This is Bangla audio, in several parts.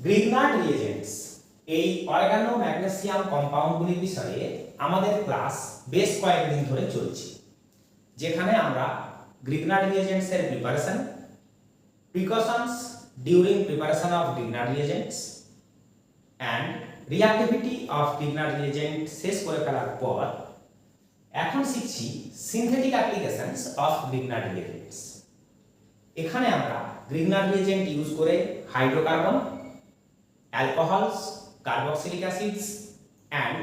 গ্রিগনার্ড রিএজেন্টস এই অর্গানো ম্যাগনেসিয়াম কম্পাউন্ডগুলির বিষয়ে আমাদের ক্লাস বেশ কয়েকদিন ধরে চলছে, যেখানে আমরা গ্রিগনার্ড রিএজেন্টস এর preparation, precautions during preparation of Grignard reagents and reactivity of Grignard reagent শেষ করে ফেলার পর এখন শিখছি synthetic applications of Grignard reagents. এখানে আমরা গ্রিগনার্ড রিএজেন্ট ইউজ করে hydrocarbon, alcohols, carboxylic acids and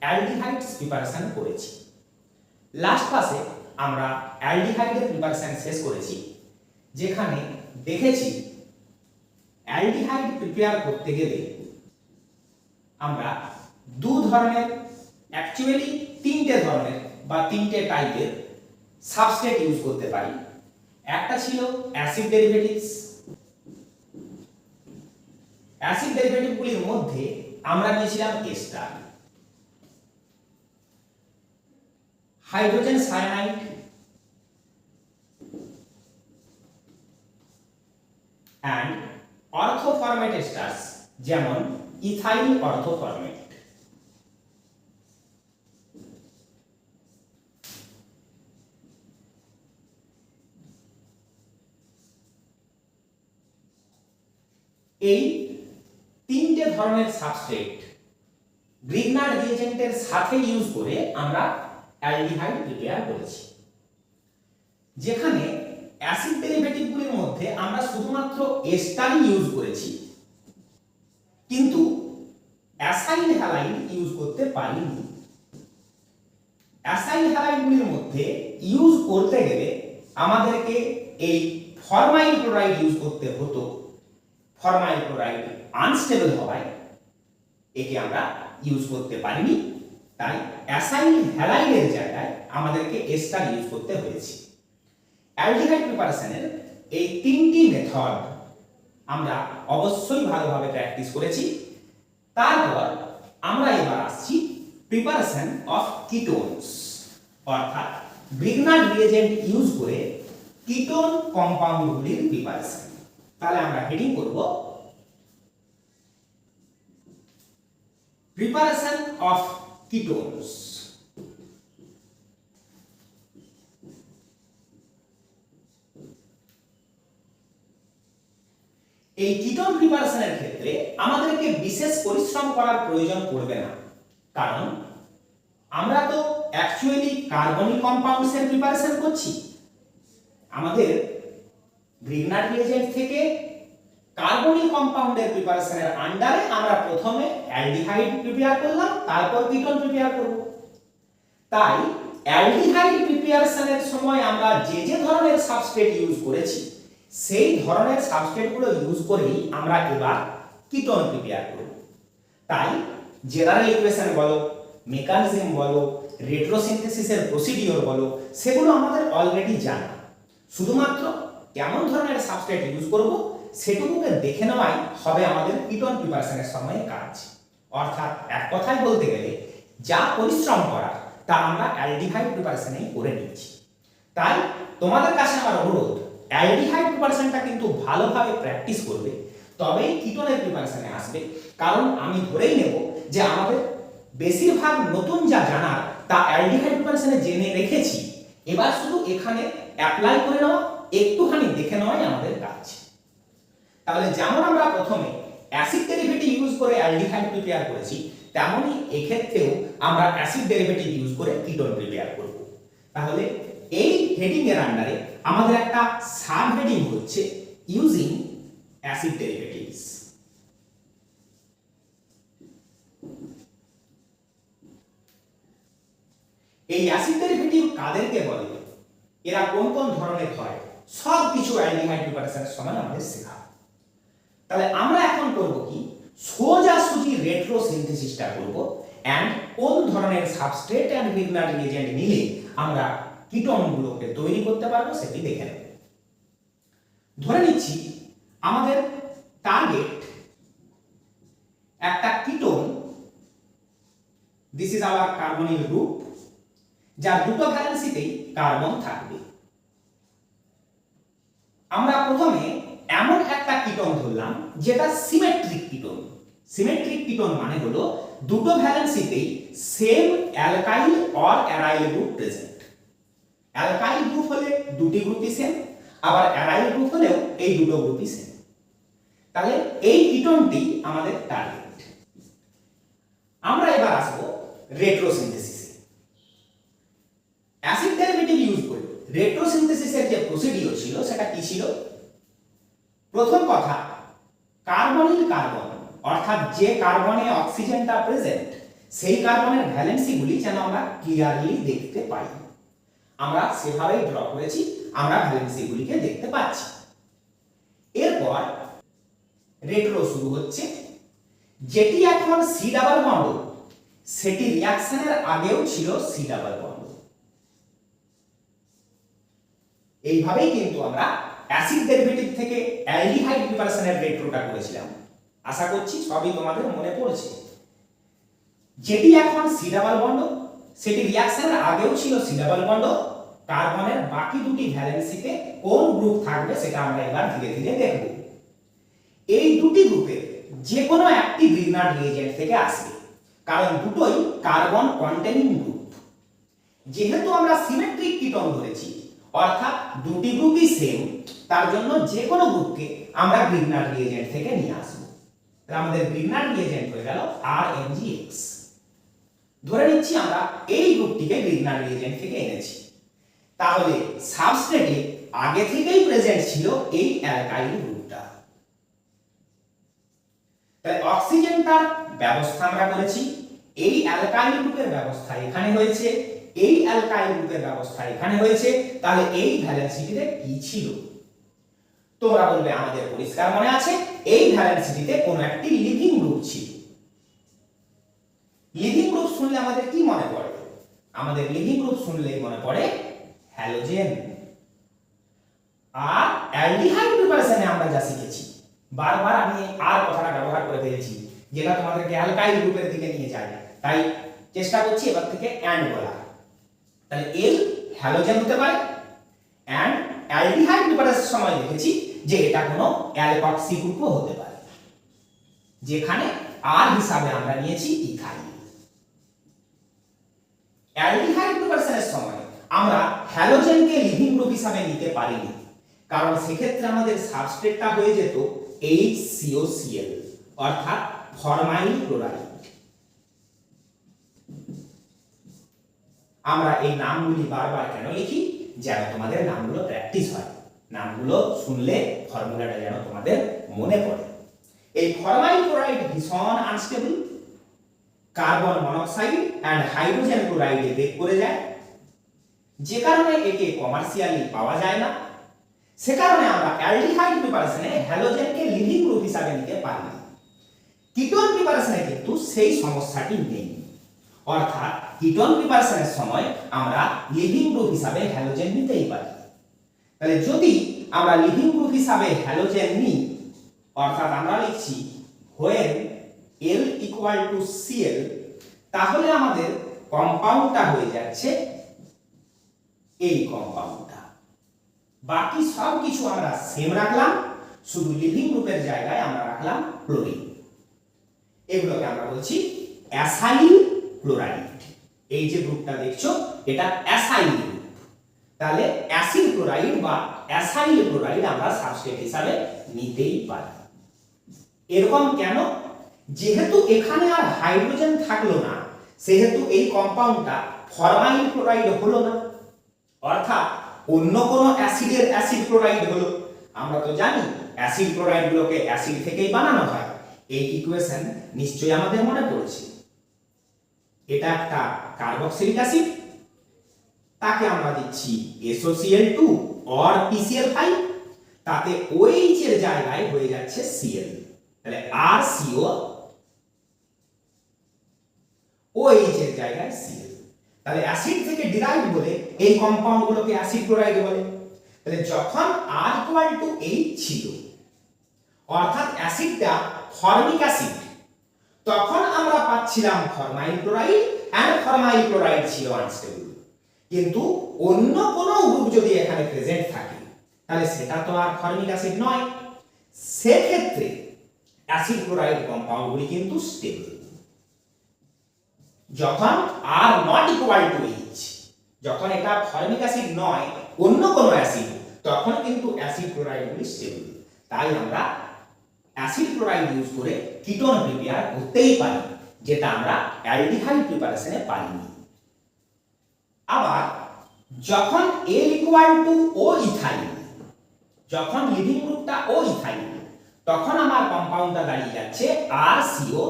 aldehydes preparation করেছি। লাস্ট ক্লাসে আমরা অ্যালডিহাইডের প্রিপারেশন শেষ করেছি, যেখানে দেখেছি অ্যালডিহাইড প্রিপেয়ার করতে গেলে আমরা দু ধরনের, অ্যাকচুয়ালি তিনটে ধরনের বা তিনটে টাইপের সাবস্ট্রেট ইউজ করতে পারি। একটা ছিল অ্যাসিড ডেরিভেটিভস। অ্যাসিড ডেরিভেটিভগুলির মধ্যে আমরা নিয়েছিলাম এস্টার, হাইড্রোজেন সায়ানাইড অ্যান্ড অর্থোফরমেট এস্টার্স, যেমন ইথাইল অর্থোফরমেট। এই তিনটে ধরনের সাবস্ট্রেট গ্রিগনার্ড রিএজেন্টের সাথে ইউজ করে আমরা অ্যালডিহাইড প্রিপেয়ার করেছি, যেখানে অ্যাসিড ডেরিভেটিভগুলির মধ্যে আমরা শুধুমাত্র এস্টারই ইউজ করেছি, কিন্তু অ্যাসাইল হ্যালাইড ইউজ করতে পারিনি। অ্যাসাইল হ্যালাইডগুলির মধ্যে ইউজ করতে গেলে আমাদেরকে এই ফরমাইল ক্লোরাইড ইউজ করতে হতো। ফরমাইল ক্লোরাইড আনস্টেবল হওয়ায় একে আমরা ইউজ করতে পারিনি, তাই অ্যাসাইল হ্যালাইডের জায়গায় আমাদেরকে এস্টার ইউজ করতে হয়েছে। অ্যালডিহাইড প্রিপারেশনের এই তিনটি মেথড আমরা অবশ্যই ভালোভাবে প্র্যাকটিস করেছি। তারপর আমরা এবার আসছি প্রিপারেশন অফ কিটোনস, অর্থাৎ গ্রিগনার্ড রিএজেন্ট ইউজ করে কিটোন কম্পাউন্ডগুলির প্রিপারেশন। তাহলে আমরা হেডিং করব প্রিপারেশন অফ কিটোনস। এই কিটোন প্রিপারেশনের ক্ষেত্রে আমাদেরকে বিশেষ পরিশ্রম করার প্রয়োজন পড়বে না, কারণ আমরা তো অ্যাকচুয়ালি কার্বনিক কম্পাউন্ডস এর প্রিপারেশন করছি। আমাদের গ্রিগনার্ড রিএজেন্ট থেকে কার্বনিক কম্পাউন্ডের প্রিপারেশনের আন্ডারে আমরা প্রথমে অ্যালডিহাইড প্রিপেয়ার করলাম, তারপর কিটোন প্রিপেয়ার করব। তাই অ্যালডিহাইড প্রিপারেশনের সময় আমরা যে যে ধরনের সাবস্ট্রেট ইউজ করেছি, সেই ধরনের সাবস্ট্রেটগুলো ইউজ করেই আমরা এবার কিটোন প্রিপেয়ার করব। তাই জেনারেল ইকুয়েশন বলো, মেকানিজম বলো, রেট্রোসিনথেসিসের প্রসিডিওর বলো, সেগুলো আমাদের অলরেডি জানা। শুধুমাত্র কেমন ধরনের সাবস্ট্রেট ইউজ করব সেটুকুকে দেখে নেওয়াই হবে আমাদের কিটোন প্রিপারেশনের সময় কাজ। অর্থাৎ এক কথায় বলতে গেলে যা পরিশ্রম করার তা আমরা অ্যালডিহাইড প্রিপারেশনেই করে নিচ্ছি। তাই তোমাদের কাছে আমার অনুরোধ, অ্যালডিহাইড প্রিপারেশনটা কিন্তু ভালোভাবে প্র্যাকটিস করবে, তবেই কিটোনের প্রিপারেশনে আসবে। কারণ আমি ধরেই নেব যে আমাদের বেশিরভাগ নতুন যা জানার তা অ্যালডিহাইড প্রিপারেশনে জেনে রেখেছি, এবার শুধু এখানে অ্যাপ্লাই করে নেওয়া, একটুখানি দেখে নেওয়াই আমাদের কাজ। তাহলে যেমন আমরা প্রথমে অ্যাসিড ডেরিভেটিভ ইউজ করে অ্যালডিহাইড প্রিপেয়ার করেছি, তেমনই এক্ষেত্রেও আমরা অ্যাসিড ডেরিভেটিভ ইউজ করে কিটোন প্রিপেয়ার করব। তাহলে এই হেডিং এর আন্ডারে আমাদের একটা সাব হেডিং হচ্ছে ইউজিং অ্যাসিড ডেরিভেটিভস। এই অ্যাসিড ডেরিভেটিভ কাদেরকে বলে, এরা কোন কোন ধরনের হয়, সব কিছু অ্যালডিহাইড প্রিপারেশনের সময় আমাদের শেখা। তাহলে আমরা এখন করব কি, সোজাসুজি রেট্রোসিনথেসিসটা করব এন্ড কোন ধরনের সাবস্ট্রেট এন্ড গ্রিগনার্ড রিএজেন্ট নিলে আমরা কিটোনগুলোকে তৈরি করতে পারবো সেটি দেখে নেব। ধরে নিচ্ছি আমাদের টার্গেট একটা ketone, this is our carbonyl group, যার দুটো ভ্যালেন্সিতেই কার্বন থাকবে। আমরা প্রথমে এমন একটা কিটোন ধরলাম যেটা সিমেট্রিক কিটোন। সিমেট্রিক কিটোন মানে হলো দুটো ভ্যালেন্সিতেই same alkyl or aryl group present. Alkyl group হলে দুটি গ্রুপই সেম, আবার অ্যারাইল গ্রুপ হলেও এই দুটো গ্রুপই সেম। তাহলে এই কিটোনটি আমাদের টার্গেট। আমরা এবার আসবো রেট্রোসিনথেসিসে। অ্যাসিড ডেরিভেটিভ ইউজ করে রেট্রোসিনথেসিসের যে প্রসিডিওর ছিল সেটা কি ছিল? প্রথম কথা, কার্বনিল কার্বন অর্থাৎ যে কার্বনে অক্সিজেনটা প্রেজেন্ট সেই কার্বনের ভ্যালেন্সিগুলি যেন আমরা ক্লিয়ারলি দেখতে পাই। আমরা সেভাবেই ড্র করেছি, আমরা ভ্যালেন্সিগুলিকে দেখতে পাচ্ছি। এরপর রেট্রো শুরু হচ্ছে। যেটি এখন সি ডাবল বন্ড সেটি রিঅ্যাকশনের আগেও ছিল সি ডাবল বন্ড। এইভাবেই কিন্তু আমরা অ্যাসিড ডেরিভেটিভ থেকে অ্যালডিহাইড প্রিপারেশনের রেট্রোটা করেছিলাম। আশা করছি সবই তোমাদের মনে পড়ছে। যেটি এখন সি ডাবল বন্ড সেটি রিঅ্যাকশনের আগেও ছিল সি ডাবল বন্ড। কার্বনের বাকি দুটি ভ্যালেন্সিতে কোন গ্রুপ থাকবে সেটা আমরা এবার ধীরে ধীরে দেখব। এই দুটি গ্রুপের যে কোনো একটি গ্রিগনার্ড রিএজেন্ট থেকে আসবে, কারণ দুটোই কার্বন কন্টেনিং গ্রুপ। যেহেতু আমরা সিমেট্রিক কিটোন ধরেছি অর্থাৎ দুটি গ্রুপই সেম, তার জন্য যে কোনো গ্রুপকে আমরা গ্রিগনার্ড রিএজেন্ট থেকে নিয়ে আসবো। তাহলে আমাদের গ্রিগনার্ড রিএজেন্ট হয়ে গেল RMgX। ধরে নিচ্ছি আমরা এই গ্রুপটিকে গ্রিগনার্ড রিএজেন্ট থেকে এনেছি, তাহলে সাবস্ট্রেটে আগে থেকেই প্রেজেন্ট ছিল এই অ্যালকাইল গ্রুপটা। তাহলে অক্সিজেনটার ব্যবস্থা আমরা করেছি, এই অ্যালকাইল গ্রুপের ব্যবস্থা এখানে হয়েছে, এই অ্যালকাইল গ্রুপের ব্যবস্থা এখানে হয়েছে। তাহলে এই ভ্যালেন্সিটিতে কি ছিল? তোমরা বলবে আমাদের পরিষ্কার মনে আছে, এই ভ্যালেন্সিটিতে কোনো একটি লিভিং গ্রুপ ছিল। লিভিং গ্রুপ শুনলে আমাদের কি মনে পড়ে? আমাদের লিভিং গ্রুপ শুনলেই মনে পড়ে হ্যালোজেন। আর অ্যালডিহাইড প্রিপারেশনে আমরা যা শিখেছি, বারবার আমি আর কথাটা ব্যবহার করে ফেলেছি, যেটা তোমাদেরকে অ্যালকাইল গ্রুপের দিকে নিয়ে যায়, তাই চেষ্টা করছি এবার থেকে অ্যান্ড বলা। তাহলে এল হ্যালোজেন হতে পারে, অ্যান্ড অ্যালডিহাইড প্রিপারেশনের সময় দেখেছি যে এটা কোনো অ্যালকক্সি গ্রুপও হতে পারে, যেখানে আর হিসাবে আমরা নিয়েছি ইথাইল। অ্যালডিহাইড প্রিপারেশনের সময় আমরা হ্যালোজেনকে লিভিং গ্রুপ হিসাবে নিতে পারিনি, কারণ সেক্ষেত্রে আমাদের সাবস্ট্রেটটা হয়ে যেত HCOCl অর্থাৎ ফরমাইল ক্লোরাইড। আমরা এই নামগুলি বারবার কেন লিখি? যেন তোমাদের নামগুলো প্র্যাকটিস হয়, নামগুলো শুনলে ফর্মুলাটা যেন তোমাদের মনে পড়ে। এই ফরমাইল ক্লোরাইড ভীষণ unstable, carbon monoxide and hydrogen ক্লোরাইডে ব্রেক করে যায়, যে কারণে একে কমার্শিয়ালি পাওয়া যায় না। সে কারণে আমরা অ্যালডিহাইড প্রিপারেশনে হ্যালোজেনকে লিভিং গ্রুপ হিসাবে নিতে পারি না। কিটোন প্রিপারেশনে কিন্তু সেই সমস্যাটি নেই, অর্থাৎ কিটোন প্রিপারেশনের সময় আমরা লিভিং গ্রুপ হিসাবে হ্যালোজেন নিতেই পারি। তাহলে যদি আমরা লিভিং গ্রুপ হিসাবে হ্যালোজেন নিই, অর্থাৎ আমরা লিখছি when L = Cl, তাহলে আমাদের কম্পাউন্ডটা হয়ে যাচ্ছে এই কম্পাউন্ডটা। বাকি সব কিছু আমরা সেম রাখলাম, শুধু লিভিং গ্রুপের জায়গায় আমরা রাখলাম ক্লোরিন। এগুলোকে আমরা বলছি অ্যাসাইল ক্লোরাইড। এই যে গ্রুপটা দেখছো এটা অ্যাসাইল গ্রুপ। তাহলে অ্যাসিড ক্লোরাইড বা অ্যাসাইল ক্লোরাইড আমরা সাবস্ট্রেট হিসাবে নিতেই পারি। এরকম কেন? যেহেতু এখানে আর হাইড্রোজেন থাকলো না, সেহেতু এই কম্পাউন্ডটা ফরমাইল ক্লোরাইড হলো না, অর্থাৎ অন্য কোনো অ্যাসিডের অ্যাসিড ক্লোরাইড হলো। আমরা তো জানি অ্যাসিড ক্লোরাইড গুলোকে অ্যাসিড থেকেই বানানো হয়। এই ইকুয়েশন নিশ্চয়ই আমাদের মনে পড়েছে। এটা একটা কার্বক্সিলিক অ্যাসিড, তাকে আমরা দিচ্ছি SOCl2 or PCl5, তাতে OH এর জায়গায় হয়ে যাচ্ছে Cl, তাহলে RCO, OH এর জায়গায় Cl। তাহলে অ্যাসিড থেকে ডিরাইভ বলে এই কম্পাউন্ড গুলোকে অ্যাসিড ক্লোরাইড বলে। তাহলে যখন R = H ছিল, অর্থাৎ অ্যাসিডটা ফর্মিক অ্যাসিড, তখন আমরা পাচ্ছিলাম ফরমাইল ক্লোরাইড, এন্ড ফরমাইল ক্লোরাইড ছিল আনস্টেবল। কিন্তু অন্য কোনো গ্রুপ যদি এখানে প্রেজেন্ট থাকে, তাহলে সেটা তো আর ফর্মিক অ্যাসিড নয়, সেক্ষেত্রে অ্যাসিড ক্লোরাইড কম্পাউন্ডগুলি কিন্তু স্টেবল। যখন আর নট ইকুয়াল টু এইচ, যখন এটা ফর্মিক অ্যাসিড নয় অন্য কোনো অ্যাসিড, তখন কিন্তু অ্যাসিড ক্লোরাইডগুলি স্টেবল। তাই আমরা অ্যাসিড ক্লোরাইড ইউজ করে কিটোন প্রিপেয়ার করতেই পারি, যেটা আমরা অ্যালডিহাইড প্রিপারেশনে পারিনি। আবার যখন L equal to O ethyl, যখন লিভিং গ্রুপটা ও ইথাইল, তখন আমার কম্পাউন্ডটা দাঁড়িয়ে যাচ্ছে RCO,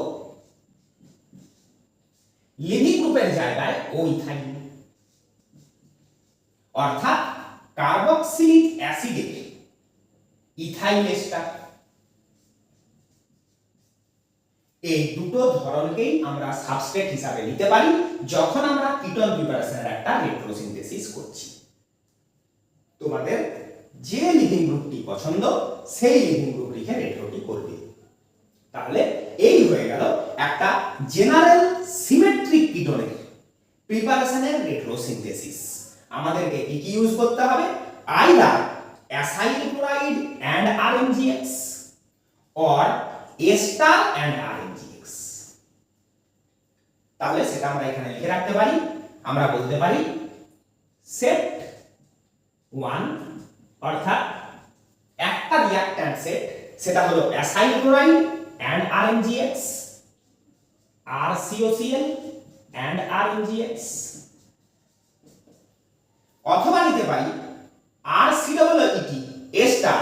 লিভিং গ্রুপের জায়গায় ও ইথাইল। অর্থাৎ কার্বক্সিলিক অ্যাসিডের ইথাইল এস্টার। এই দুটো ধরনকেই আমরা সাবস্ট্রেট হিসাবে নিতে পারি যখন আমরা কিটোন প্রিপারেশনের একটা রেট্রোসিনথেসিস করছি। তোমাদের যে লিভিং গ্রুপটি পছন্দ সেই লিভিং গ্রুপ লিখে রেট্রোটি করবে। তাহলে এই হয়ে গেল একটা জেনারেল সিমেট্রিক কিটোনের প্রিপারেশনের রেট্রোসিনথেসিস। আমাদেরকে কি কি ইউজ করতে হবে? Either acyl chloride and RMGX or ester and RMGX। তাহলে সেটা আমরা এখানে লিখে রাখতে পারি। আমরা বলতে পারি সেট 1, অর্থাৎ একটা রিঅ্যাক্ট্যান্ট সেট, সেটা হলো acyl chloride and RMGX, RCOCl and RMGX। অথবা নিতে পারি RCOOET এস্টার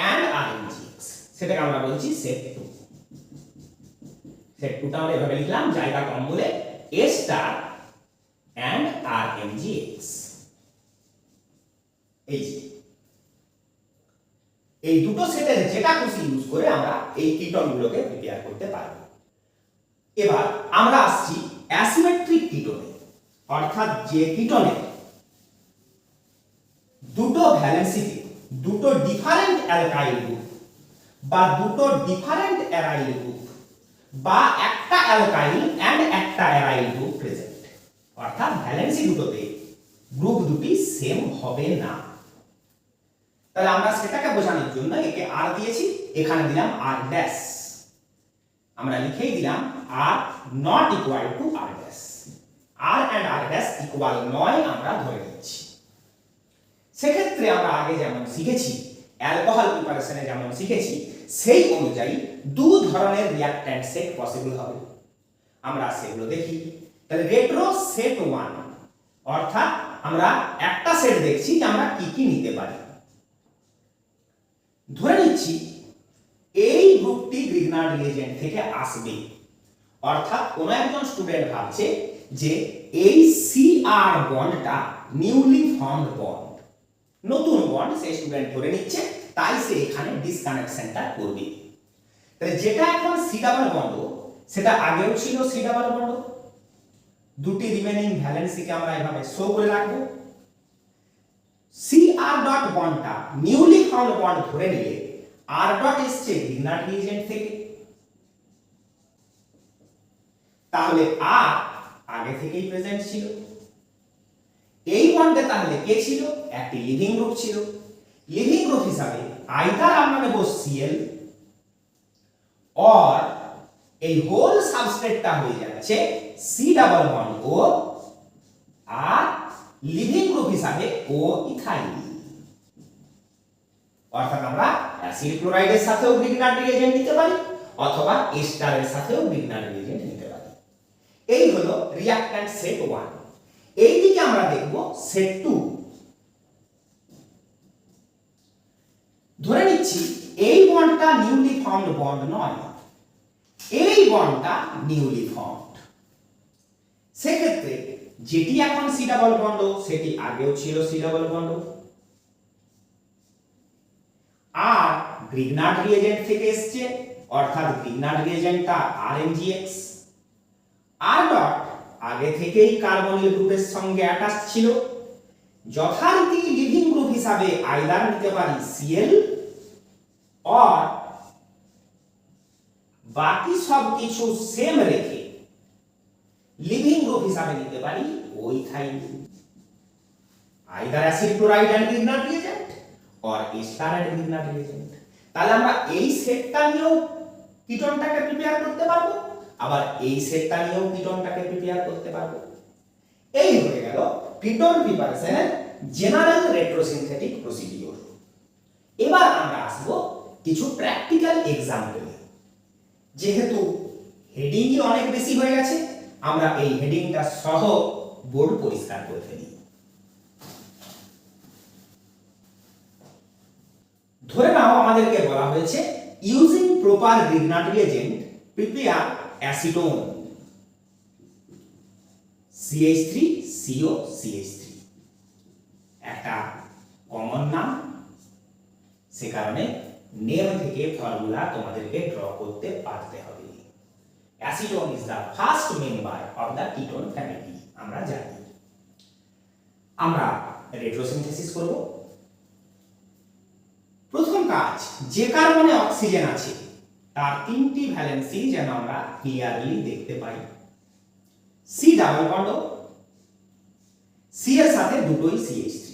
এন্ড RMGX, সেটাকে আমরা বলছি সেট 2। সেট 2টা আমরা এভাবে লিখলাম, জায়গা কম বলে, এস্টার এন্ড RMGX। এই দুটো সেটের যেটা খুশি ইউজ করে আমরা এই কিটোনগুলোকে প্রিপেয়ার করতে পারব। এবার আমরা আসছি অ্যাসিমেট্রিক কিটোনে, অর্থাৎ যে কিটোনের দুটো ভ্যালেন্সিতে দুটো ডিফারেন্ট অ্যালকাইল গ্রুপ বা দুটো ডিফারেন্ট অ্যারাইল গ্রুপ বা একটা অ্যালকাইল এন্ড একটা অ্যারাইল গ্রুপ প্রেজেন্ট, অর্থাৎ ভ্যালেন্সি দুটোতে গ্রুপ দুটি সেম হবে না। তাহলে আমরা সেটাকে বোঝানোর জন্য একে আর দিয়েছি, এখানে দিলাম আর ড্যাশ। আমরা লিখেই দিলাম R not equal to R dash. R and R dash equal নয় আমরা ধরে নিচ্ছি। সেক্ষেত্রে আমরা আগে যেমন শিখেছি, অ্যালকোহল প্রিপারেশনে যেমন শিখেছি, সেই অনুযায়ী দু ধরনের রিঅ্যাক্ট্যান্ট সেট পসিবল হবে। আমরা সেগুলো দেখি। তাহলে রেট্রো সেট 1, অর্থাৎ আমরা একটা সেট দেখছি যে আমরা কি কি নিতে পারি। ধরে নিচ্ছি এই গ্রুপটি গ্রিগনার্ড রিএজেন্ট থেকে আসবে, অর্থাৎ কোন একজন স্টুডেন্ট ভাবছে যে এই সিআর বন্ডটা নিউলি ফর্মড বন্ড, নতুন বন্ড সেই স্টুডেন্ট ধরে নিচ্ছে, তাই সে এখানে ডিসকানেকশনটা করবে। তাহলে যেটা এখন সি ডাবল বন্ড, সেটা আগেও ছিল সি ডাবল বন্ড। দুটি রিমেনিং ভ্যালেন্সিকে আমরা এভাবে শো করে রাখবো। সিআর ডট বন্ডটা নিউলি ফাউন্ড বন্ড ধরে নিলে আর ডট এসছে গ্রিগনার্ড রিএজেন্ট থেকে, তাহলে আর আগে থেকেই প্রেজেন্ট ছিল। এই বন্ডে তাহলে কে ছিল? একটি লিভিং গ্রুপ ছিল। লিভিং গ্রুপ হিসাবে আইদার আমরা নেব Cl অর এই হোল সাবস্ট্রেটটা হয়ে যাচ্ছে সি ডাবল বন্ড ও আর লিভিং গ্রুপ হিসাবে ও ইথাইল। অর্থাৎ আমরা অ্যাসিড ক্লোরাইডের সাথেও গ্রিগনার্ড রিএজেন্ট নিতে পারি অথবা এস্টারের সাথেও গ্রিগনার্ড রিএজেন্ট নিতে পারি। এই হলো রিঅ্যাক্ট্যান্ট সেট 1। এইদিকে আমরা দেখব সেট 2। ধরে নিচ্ছি এই বন্ডটা নিউলি ফর্মড বন্ড নয়, এই বন্ডটা নিউলি ফর্মড। সেক্ষেত্রে যেটি এখন সি ডাবল বন্ড সেটি আগেও ছিল সি ডাবল বন্ড, আর গ্রিগনার্ড রিএজেন্ট থেকে এসছে, অর্থাৎ গ্রিগনার্ড রিএজেন্টটা RMGX। আর ডট আগে থেকেই কার্বনিল গ্রুপের সঙ্গে অ্যাটাচ ছিল, যথারীতি লিভিং গ্রুপ হিসাবে আইদার নিতে পারি Cl অর বাকি সব কিছু সেম রেখে লিভিং গ্রুপ হিসাবে নিতে পারি ও ethyl. Either acid chloride and Grignard reagent or ester and Grignard reagent. তাহলে আমরা এই সেটটা নিয়েও কিটোনটাকে প্রিপেয়ার করতে পারবো, আবার এই সেটটা নিয়েও কিটোনটাকে প্রিপেয়ার করতে পারবো। এই হয়ে গেল কিটোন প্রিপারেশনের জেনারেল রেট্রোসিনথেটিক প্রসিডিওর। এবার আমরা আসবো কিছু প্র্যাকটিক্যাল এক্সাম্পলে। যেহেতু হেডিংই অনেক বেশি হয়ে গেছে, আমরা এই হেডিংটা সহ বোর্ড পরিষ্কার করে ফেলি। ধরে নাও আমাদেরকে বলা হয়েছে using proper Grignard reagent prepare acetone CH3COCH3, একটা কমন নাম, সে কারণে নেম থেকে ফর্মুলা তোমাদেরকে ড্র করতে পারতে হবে। Acetone is the first member of the ketone family, আমরা জানি। আমরা রেট্রোসিনথেসিস করব। প্রথম কাজ, যে কার্বনে অক্সিজেন আছে তার তিনটি ভ্যালেন্সি যেন আমরা ক্লিয়ারলি দেখতে পাই। সি ডাবল বন্ড, সি এর সাথে দুটোই CH3।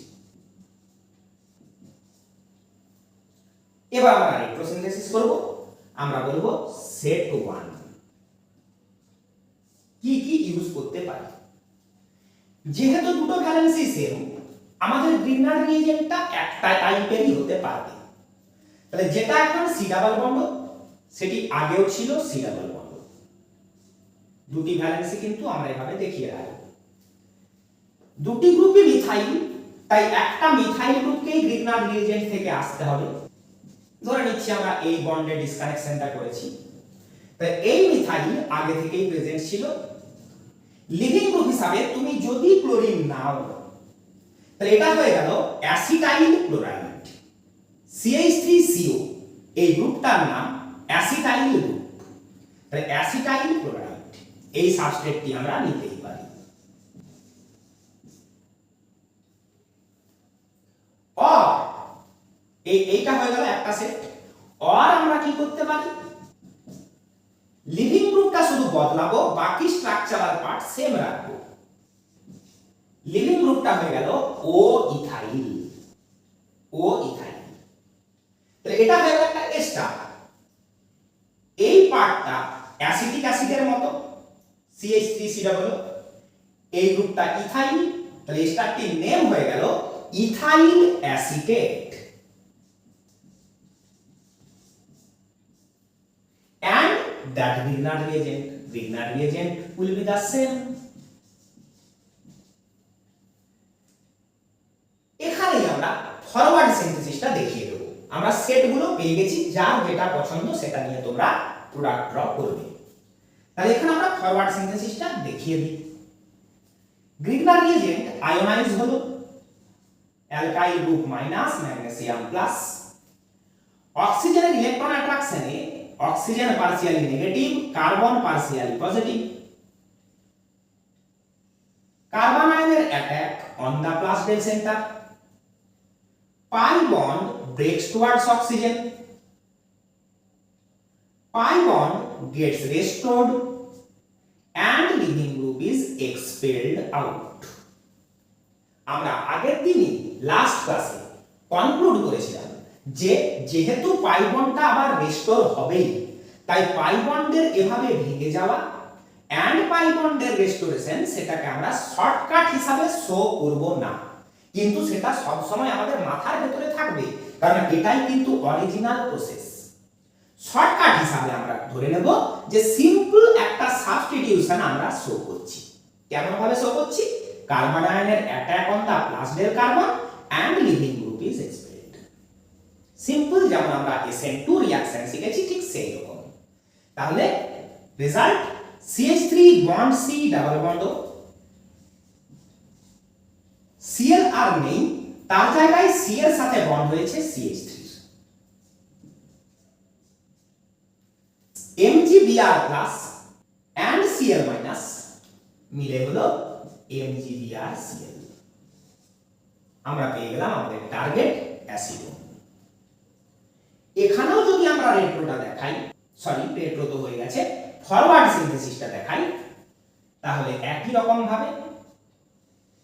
এবার আমরা রেট্রোসিনথেসিস করব। আমরা বলবো সেট 1 কি কি ইউজ করতে পারি। যেহেতু দুটো ভ্যালেন্সি সেম, আমাদের গ্রিগনার রিএজেন্টটা একটা টাইপেরই হতে পারবে। তাহলে যেটা এখন সি ডাবল বন্ড, সেটি আগেও ছিল সি ডাবল বন্ড। দুটি ভ্যালেন্সি কিন্তু আমরা এভাবে দেখিয়ে রাখব। দুটি গ্রুপই মিথাইল, তাই একটা মিথাইল গ্রুপকেই গ্রিগনার রিএজেন্ট থেকে আসতে হবে। ধরে নিচ্ছি আমরা এই বন্ডে ডিসকানেকশনটা করেছি, তাই এই মিথাইল আগে থেকেই প্রেজেন্ট ছিল। লিভিং গ্রুপ হিসাবে তুমি যদি ক্লোরিন নাও, তাহলে এটা হয়ে গেল অ্যাসিটাইল ক্লোরাইড CH3CO। এই গ্রুপটার নাম অ্যাসিটাইল গ্রুপ, তাহলে অ্যাসিটাইল ক্লোরাইড এই সাবস্ট্রেটটি আমরা নিতেই পারি। অর এইটা হয়ে গেল একটা সেট। অর আমরা কি করতে পারি, লিভিং গ্রুপটা শুধু বদলাবো, বাকি স্ট্রাকচারাল পার্ট সেম রাখবো। লিভিং গ্রুপটা হয়ে গেল ও ইথাইল, ও ইথাইল। তাহলে এটা হয়ে গেল একটা এস্টার। এই পার্টটা অ্যাসিটিক অ্যাসিডের মতো CH3COO, এই গ্রুপটা ইথাইল, তাহলে এস্টারটির নেম হয়ে গেল ethyl acetate. And that Grignard reagent will be the same. এখানেই আমরা ফরওয়ার্ড সিনথেসিসটা দেখিয়ে দেব। আমরা সেটগুলো পেয়ে গেছি, যার যেটা পছন্দ সেটা নিয়ে তোমরা প্রোডাক্ট ড্র করবে। তাহলে এখানে আমরা ফরওয়ার্ড সিনথেসিসটা দেখিয়ে দিই। গ্রিগনার রিএজেন্ট আয়োনাইজ হলো, alkyl group minus, magnesium plus. অক্সিজেনের ইলেকট্রন অ্যাট্রাকশনে oxygen partially negative, carbon partially positive. Carbon আয়নের attack on the plus del center. Pi bond breaks towards oxygen. Pi bond gets restored and leaving group is expelled out. আমরা আগের দিনই লাস্ট ক্লাসে কনক্লুড করেছিলাম যে যেহেতু পাই বন্ডটা আবার রেস্টোর হবেই, তাই পাই বন্ডের এভাবে ভেঙে যাওয়া এন্ড পাই বন্ডের রেস্টোরেশন, সেটাকে আমরা শর্টকাট হিসাবে শো করব না, কিন্তু সেটা সব সময় আমাদের মাথার ভেতরে থাকবে, কারণ এটাই কিন্তু অরিজিনাল প্রসেস। শর্টকাট হিসাবে আমরা ধরে নেব যে সিম্পল একটা সাবস্টিটিউশন আমরা শো করছি। কেমন ভাবে শো করছি, কার্বন আয়নের attack on the plus del carbon and leaving group is expelled. Simple যেমন আমরা SN2 রিঅ্যাকশন শিখেছি ঠিক সেই রকম। তাহলে result CH3 bond C double bond O, Cl আর নেই, তার জায়গায় C এর সাথে বন্ড হয়েছে CH3। MgBr plus and Cl minus মিলে হলো MgBrCl। আমরা পেয়ে গেলাম আমাদের টার্গেট অ্যাসিডোন। এখানেও যদি আমরা রেট্রোটা দেখাই, সরি রেট্রো তো হয়ে গেছে, ফরওয়ার্ড সিনথেসিসটা দেখাই, তাহলে একই রকম ভাবে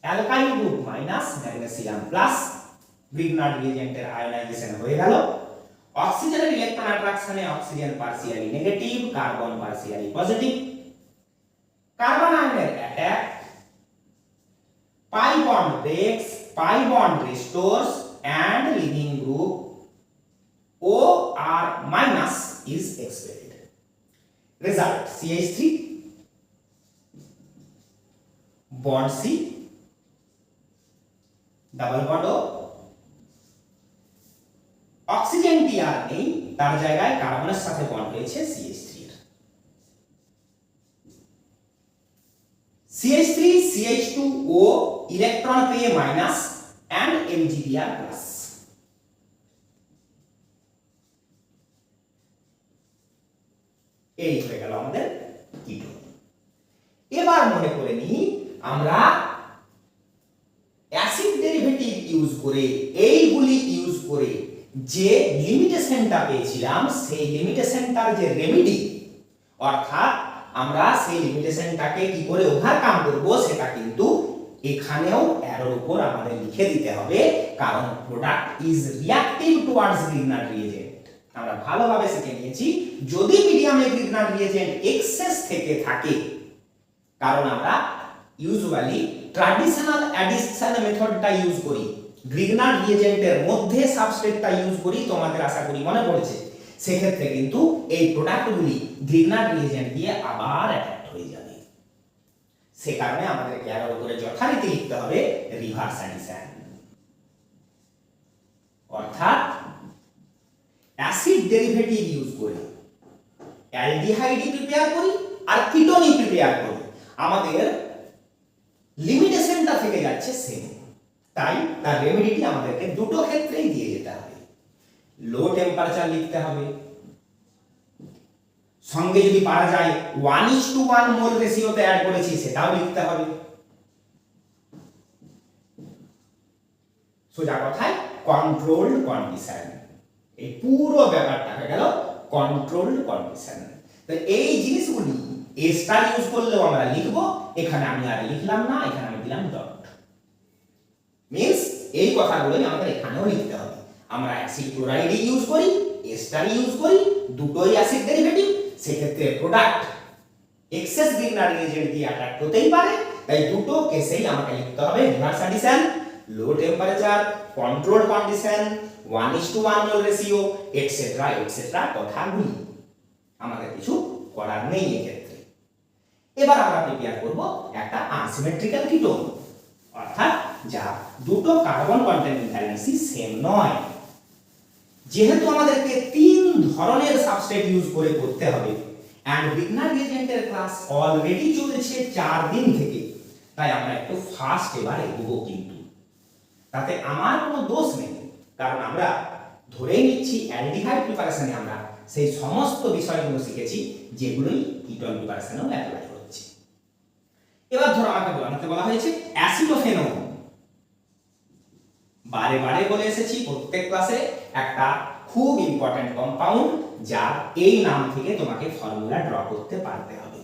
alkyl group minus magnesium plus Grignard রিএজেন্টের আয়োনাইজেশন হয়ে গেল। অক্সিজেনের ইলেকট্রন অ্যাট্রাকশনে oxygen partially negative, carbon partially positive. Carbon আয়নের attack, pi bond breaks, pi bond restores, and leaving group OR minus is expelled. Result: CH3 bond C, double bond O, অক্সিজেনটি আর নেই, তার জায়গায় কার্বনের সাথে বন্ড হয়েছে CH3 এর। CH3 CH2O ইলেকট্রন পেয়ে মাইনাস and MgBr প্লাস। এই হয়ে গেল আমাদের কিটোন। এবার মনে করে নি আমরা অ্যাসিড ডেরিভেটিভ ইউজ করে, এইগুলি ইউজ করে যে লিমিটেশনটা পেয়েছিলাম, সেই লিমিটেশনটার যে রেমেডি, অর্থাৎ আমরা সেই লিমিটেশনটাকে কি করে ওভারকাম করব, সেটা কিন্তু এখানেও অ্যারোর উপর আমাদের লিখে দিতে হবে, কারণ product is reactive towards Grignard reagent. আমরা ভালোভাবে শিখে নিয়েছি, যদি মিডিয়ামে গ্রিগনার রিএজেন্ট এক্সেস থেকে থাকে, কারণ আমরা ইউজুয়ালি ট্র্যাডিশনাল অ্যাডিশন মেথডটা ইউজ করি, গ্রিগনার রিএজেন্টের মধ্যে সাবস্ট্রেটটা ইউজ করি, তোমাদের আশা করি মনে পড়েছে। সেক্ষেত্রে কিন্তু এই প্রোডাক্টগুলি গ্রিগনার রিএজেন্ট দিয়ে আবার অ্যাটাক হয়ে যাবে। সে কারণে আমাদেরকে অ্যারোর উপরে যথারীতি লিখতে হবে রিভার্স অ্যাডিশন, অর্থাৎ অ্যাসিড ডেরিভেটিভ ইউজ করে অ্যালডিহাইড প্রিপেয়ার করি আর কিটোনই প্রিপেয়ার করি, আমাদের লিমিটেশনটা থেকে যাচ্ছে সেম। তাই তার রেমেডিটি আমাদেরকে দুটো ক্ষেত্রেই দিয়ে যেতে হবে। লো টেম্পারেচার লিখতে হবে, সঙ্গে যদি পারা যায় 1:1 মোল রেশিওতে অ্যাড করেছি সেটাও লিখতে হবে। সোজা কথায় কন্ট্রোলড কন্ডিশন, এই পুরো ব্যাপারটা হয়ে গেল কন্ট্রোলড কন্ডিশন। তো এই জিনিসগুলি এ স্টার ইউজ করলেও আমরা লিখব, এখানে আমি আর লিখলাম না, এখানে আমি দিলাম ডট। মিন্স এই কথাগুলোই আমাদের এখানেও লিখতে হবে। আমরা অ্যাসিড ক্লোরাইড ইউজ করি, এস্টার ইউজ করি, দুটোই অ্যাসিড ডেরিভেটিভ, সেক্ষেত্রে প্রোডাক্ট এক্সেস গ্রিগনার রিএজেন্ট দিয়ে অ্যাটাক হতেই পারে। তাই দুটো কেসেই আমাকে লিখতে হবে reverse addition, low temperature, control condition, 1:1 mole ratio, etcetera etcetera কথাগুলি আমাদের কিছু করার নেই এক্ষেত্রে। এবার আমরা প্রিপেয়ার করব একটা আনসিমেট্রিক্যাল কিটোন, অর্থাৎ যা দুটো কার্বন কন্টেন্ট ভ্যালেন্সি সেম নয়। যেহেতু আমাদেরকে তিন ধরনের সাবস্ট্রেট ইউজ করে করতে হবে, এন্ড গ্রিগনার রিএজেন্টের ক্লাস অলরেডি চলছে 4 দিন থেকে, তাই আমরা একটু ফাস্ট এবার এগোবো, কিন্তু তাতে আমার কোনো দোষ নেই, কারণ আমরা ধরেই নিচ্ছি অ্যালডিহাইড প্রিপারেশনে আমরা সেই সমস্ত বিষয়গুলো শিখেছি যেগুলোই কিটোন প্রিপারেশনেও অ্যাপ্লাই হচ্ছে। এবার ধরো আমাকে বলা হয়েছে অ্যাসিডোফেনোন। বারে বারে বলে এসেছি প্রত্যেক ক্লাসে, একটা খুব ইম্পর্টেন্ট কম্পাউন্ড যার এই নাম থেকে তোমাকে ফর্মুলা ড্র করতে পারতে হবে।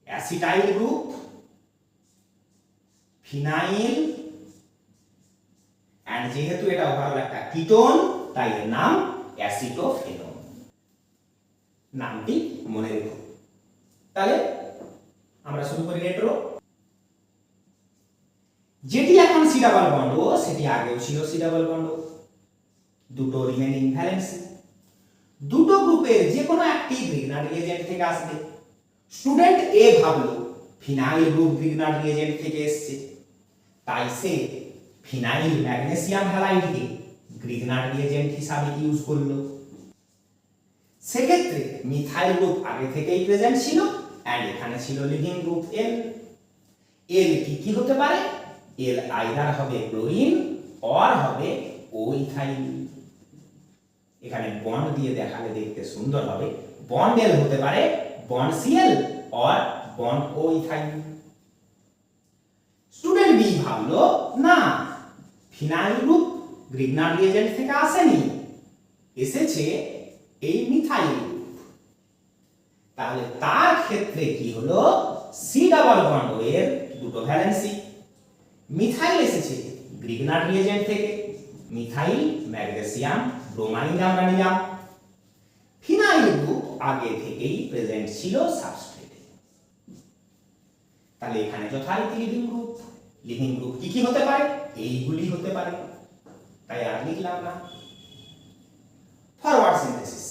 অ্যাসিটাইল গ্রুপ, ফিনাইল, এন্ড যেহেতু এটা ওভারঅল একটা কিটোন, তাই এর নাম অ্যাসিটোফেনোন। নামটি মনে রেখো। তাহলে আমরা শুরু করি রেট্রো। যেটি এখন সি ডাবল বন্ড ও, সেটি আগেও ছিল সি ডাবল বন্ড ও। দুটো রিমেইনিং ভ্যালেন্সি, দুটো গ্রুপের যে কোনো একটি গ্রিগনার রিএজেন্ট থেকে আসবে। স্টুডেন্ট এ ভাবলো ফিনাইল গ্রুপ গ্রিগনার রিএজেন্ট থেকে এসেছে, তাই সে ফিনাইল ম্যাগনেসিয়াম হ্যালাইডকে গ্রিগনার রিএজেন্ট হিসাবে ইউজ করলো। সেক্ষেত্রে মিথাইল গ্রুপ আগে থেকেই প্রেজেন্ট ছিল, এন্ড এখানে ছিল লিভিং গ্রুপ এল। এল কি হতে পারে? এল আইদার হবে ক্লোরিন অর হবে ও ইথাইল। এখানে বন্ড দিয়ে দেখালে দেখতে সুন্দর হবে। বন্ড এল হতে পারে bond Cl or bond O ethyl. Student B ভাবলো না, ফিনাইল গ্রুপ গ্রিগনার রিএজেন্ট থেকে আসেনি, এসেছে এই মিথাইল গ্রুপ। তাহলে তার ক্ষেত্রে কি হলো? সি ডাবল বন্ড ও এর দুটো ভ্যালেন্সি। মিথাইল এসেছে গ্রিগনার রিএজেন্ট থেকে, মিথাইল ম্যাগনেসিয়াম ব্রোমাইড আমরা নিলাম। ফিনাইল গ্রুপ আগে থেকেই প্রেজেন্ট ছিল সাবস্ট্রেটে, তাহলে এখানে যথারীতি লিভিং গ্রুপ কি কি হতে পারে? এইগুলি হতে পারে, তাই আর লিখলাম না। ফরওয়ার্ড সিনথেসিস,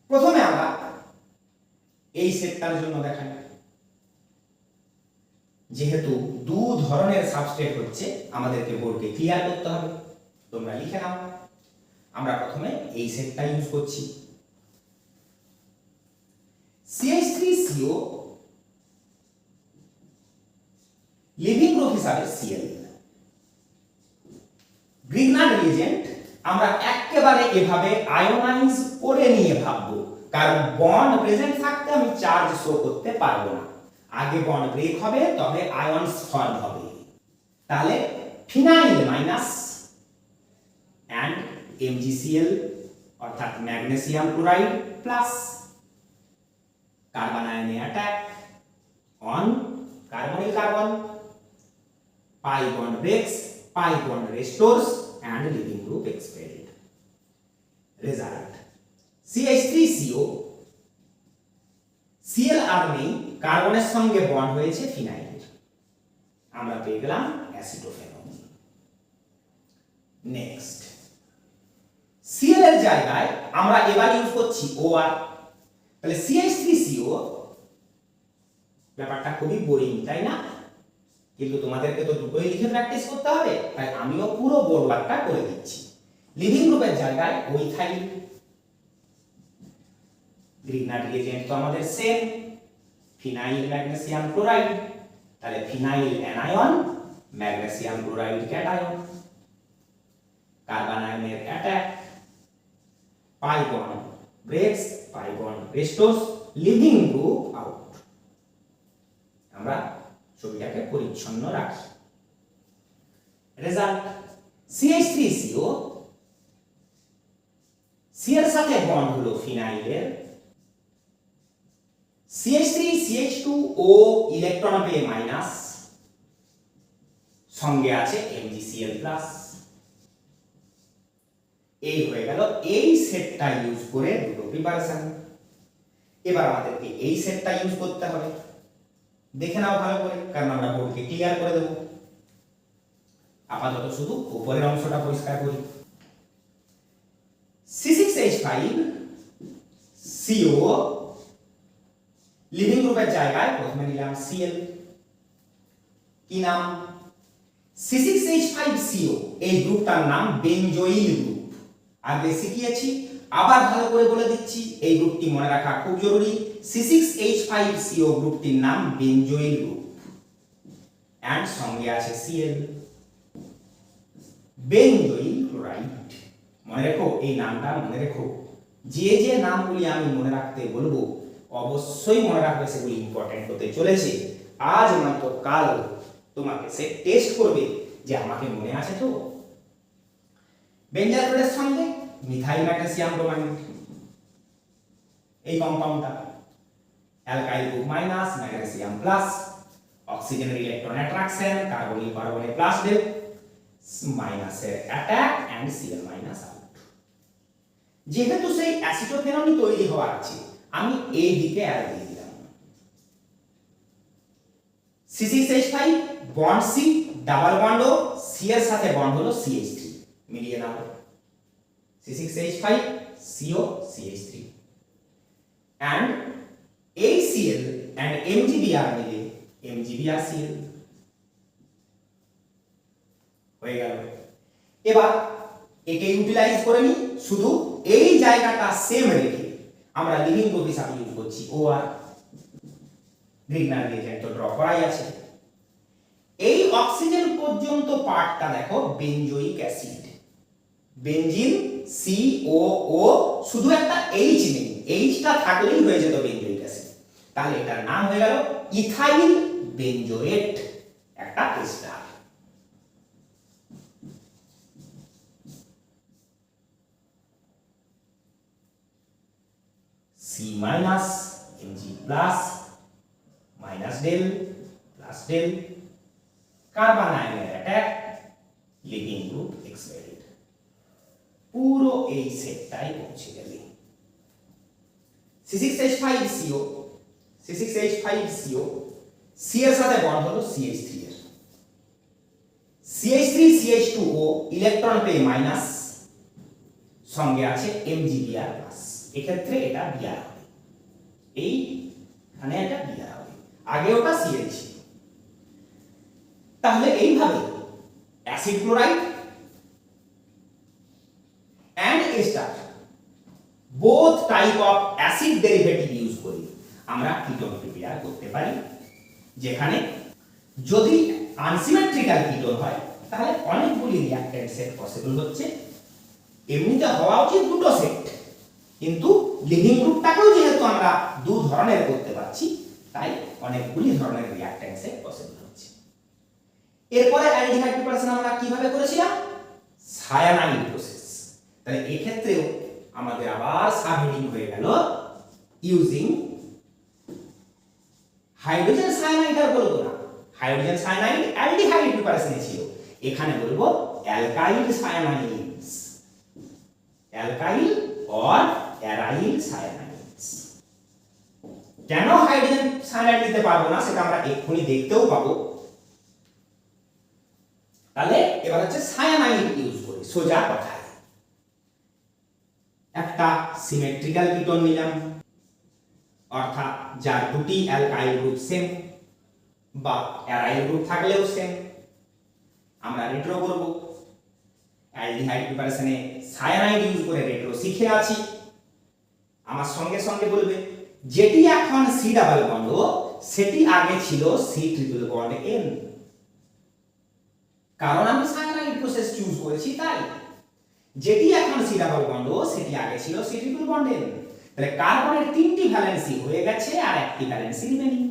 প্রথমে আমরা এই সেটটার জন্য দেখাই। যেহেতু দু ধরনের সাবস্ট্রেট হচ্ছে, আমাদেরকে বোর্ডকে ক্লিয়ার করতে হবে। তোমরা লিখে নাও। আমরা প্রথমে এই সেটটা ইউজ করছি। CH3CO লিভিং গ্রুপ হিসাবে Cl। গ্রিগনার রিএজেন্ট আমরা একেবারে এভাবে আয়োনাইজ করে নিয়ে ভাববো, কারণ বন্ড প্রেজেন্ট থাকতে আমি চার্জ শো করতে পারবো না। আগে বন্ড ব্রেক হবে, তবে আয়নস ফর্ম হবে। তাহলে ফিনাইল মাইনাস এন্ড MgCl অর্থাৎ ম্যাগনেসিয়াম ক্লোরাইড প্লাস কার্বন আয়নে attack on carbonyl carbon, pi bond breaks, pi bond restores and living group expelled. Result: CH3CO Cl আর নেই, কার্বনের সঙ্গে বন্ড হয়েছে ফিনাইলের, আমরা পেয়ে গেলাম অ্যাসিটোফেনল। নেক্সট, Cl এর জায়গায় আমরা এবার ইউজ করছি OR। তাহলে CH3CO, ব্যাপারটা খুবই বোরিং তাই না? কিন্তু তোমাদেরকে তো দুটোই লিখে প্র্যাকটিস করতে হবে, তাই আমিও পুরো বোর্ড ওয়ার্কটা করে দিচ্ছি। লিভিং গ্রুপের জায়গায় ওইথাইল। গ্রিগনার রিএজেন্ট তো আমাদের সেম, ফিনাইল ম্যাগনেসিয়াম ক্লোরাইড, তাহলে phenyl anion, magnesium chloride cation, carbon আয়নের attack, pi bond breaks, pi bond restores, leaving group out. আমরা ছবিটাকে পরিচ্ছন্ন রাখি। রেজাল্ট: CH3CO C এর সাথে বন্ড হলো ফিনাইলের, CH3CH2O ইলেকট্রন পেয়ে মাইনাস, সঙ্গে আছে MgCl প্লাস। এই হয়ে গেল এই সেটটা ইউজ করে দুটো প্রিপারেশন। এবার আমাদেরকে এই সেটটা ইউজ করতে হবে। দেখে নাও ভালো করে, কারণ আমরা বোর্ডকে ক্লিয়ার করে দেব। আপাতত শুধু উপরের অংশটা পরিষ্কার করি। C6H5CO লিভিং গ্রুপের জায়গায় প্রথমে নিলাম Cl। কি নাম? C6H5CO, এই গ্রুপটার নাম বেনজোইল গ্রুপ। আগে শিখিয়েছি, আবার ভালো করে বলে দিচ্ছি, এই গ্রুপটি মনে রাখা খুব জরুরি। C6H5CO গ্রুপটির নাম বেনজোইল গ্রুপ এন্ড সঙ্গে আছে Cl, বেনজোইল ক্লোরাইড। মনে রেখো, এই নামটা মনে রেখো। যে যে নামগুলি আমি মনে রাখতে বলবো অবশ্যই মনে রাখবে, সেগুলি ইম্পর্টেন্ট হতে চলেছে। আজ নয়তো কাল তোমাকে সে টেস্ট করবে যে আমাকে মনে আছে তো। বেঞ্জাইল গ্রুপের সঙ্গে মিথাইল ম্যাগনেসিয়াম ব্রোমাইড, এই কম্পাউন্ডটা alkyl group minus, magnesium plus, অক্সিজেনের ইলেকট্রন অ্যাট্রাকশন, কার্বনিল কার্বনে প্লাস ডেল, মাইনাসের attack and Cl minus out. যেহেতু সেই অ্যাসিটোফেনল তৈরি হওয়ার আছে, আমি এই দিকে অ্যারো দিয়ে দিলাম। C6H5 bond C, double bond O, C এর সাথে বন্ড হলো CH3, মিলিয়ে নাও। C6H5CO CH3 and HCl and MgBr মিলে MgBr Cl হয়ে গেল। এবার একে ইউটিলাইজ করে নি, শুধু এই জায়গাটা সেম রেখে আমরা লিভিং গ্রুপ হিসাবে ইউজ করছি OR। গ্রিগনার রিএজেন্ট তো ড্র করাই আছে। এই অক্সিজেন পর্যন্ত পার্টটা দেখো বেনজোইক অ্যাসিড, বেনজিন COO, শুধু একটা H নেই, Hটা থাকলেই হয়ে যেত বেনজোইক অ্যাসিড। তাহলে এটার নাম হয়ে গেল ইথাইল বেনজোয়েট, একটা ester. C minus Mg plus minus del plus del, carbon আয়নের অ্যাটাক, লিভিং গ্রুপ এক্সপেলড। পুরো এই সেটটাই পৌঁছে গেলে C6H5CO C6H5CO C এর সাথে বন্ড হলো CH3 এর, CH3 CH2O ইলেকট্রন পেয়ে মাইনাস, সঙ্গে আছে MgBr প্লাস। এক্ষেত্রে এটা Br হবে, এইখানে এটা Br হবে, আগে ওটা Cl ছিল। তাহলে এইভাবে acid chloride and ester both type of acid derivative use করি আমরা কিটোন প্রিপেয়ার করতে পারি, যেখানে যদি আনসিমেট্রিক্যাল কিটোন হয় তাহলে অনেকগুলি রিঅ্যাক্ট্যান্ট সেট পসিবল হচ্ছে। এমনিতে হওয়া উচিত দুটো সেট, কিন্তু লিভিং গ্রুপটাকেও যেহেতু আমরা দু ধরনের করতে পারছি তাই অনেকগুলি ধরনের রিঅ্যাক্ট্যান্ট সেট পসিবল হচ্ছে। এরপরে অ্যালডিহাইড প্রিপারেশন আমরা কিভাবে করেছিলাম? Cyanide process. তাহলে এই ক্ষেত্রেও আমাদের আবার সাবহেডিং হয়ে গেল ইউজিং হাইড্রোজেন সায়ানাইড। আর বলবো না হাইড্রোজেন সায়ানাইড অ্যালডিহাইড প্রিপারেশনে ছিল, এখানে বলবো অ্যালকাইল সায়ানাইডস, অ্যালকাইল অর অ্যারাইল সায়ানাইডস। কেন হাইড্রোজেন সায়ানাইড দিতে পারবো না সেটা আমরা এক্ষুনি দেখতেও পাবো। তাহলে এবার হচ্ছে সায়ানাইড ইউজ করি। সোজা কথায় একটা সিমেট্রিক্যাল কিটোন নিলাম, অর্থাৎ যার দুটি অ্যালকাইল গ্রুপ সেম বা অ্যারাইল গ্রুপ থাকলেও সেম, আমরা রেট্রো করব। অ্যালডিহাইড প্রিপারেশনে সায়ানাইড ইউজ করে রেট্রো শিখে আছি। আমার সঙ্গে সঙ্গে বলবে যেটি এখন সি ডাবল বন্ড সেটি আগে ছিল সি ট্রিপল বন্ড এন, কারণ আমি সায়ানাইড প্রসেস চুজ করেছি তাই। যেটি এখন সি ডাবল বন্ড সেটি আগে ছিল সি ট্রিপল বন্ড এন। তাহলে কার্বনের তিনটি ভ্যালেন্সি হয়ে গেছে আর একটি ভ্যালেন্সি রিমেইনিং।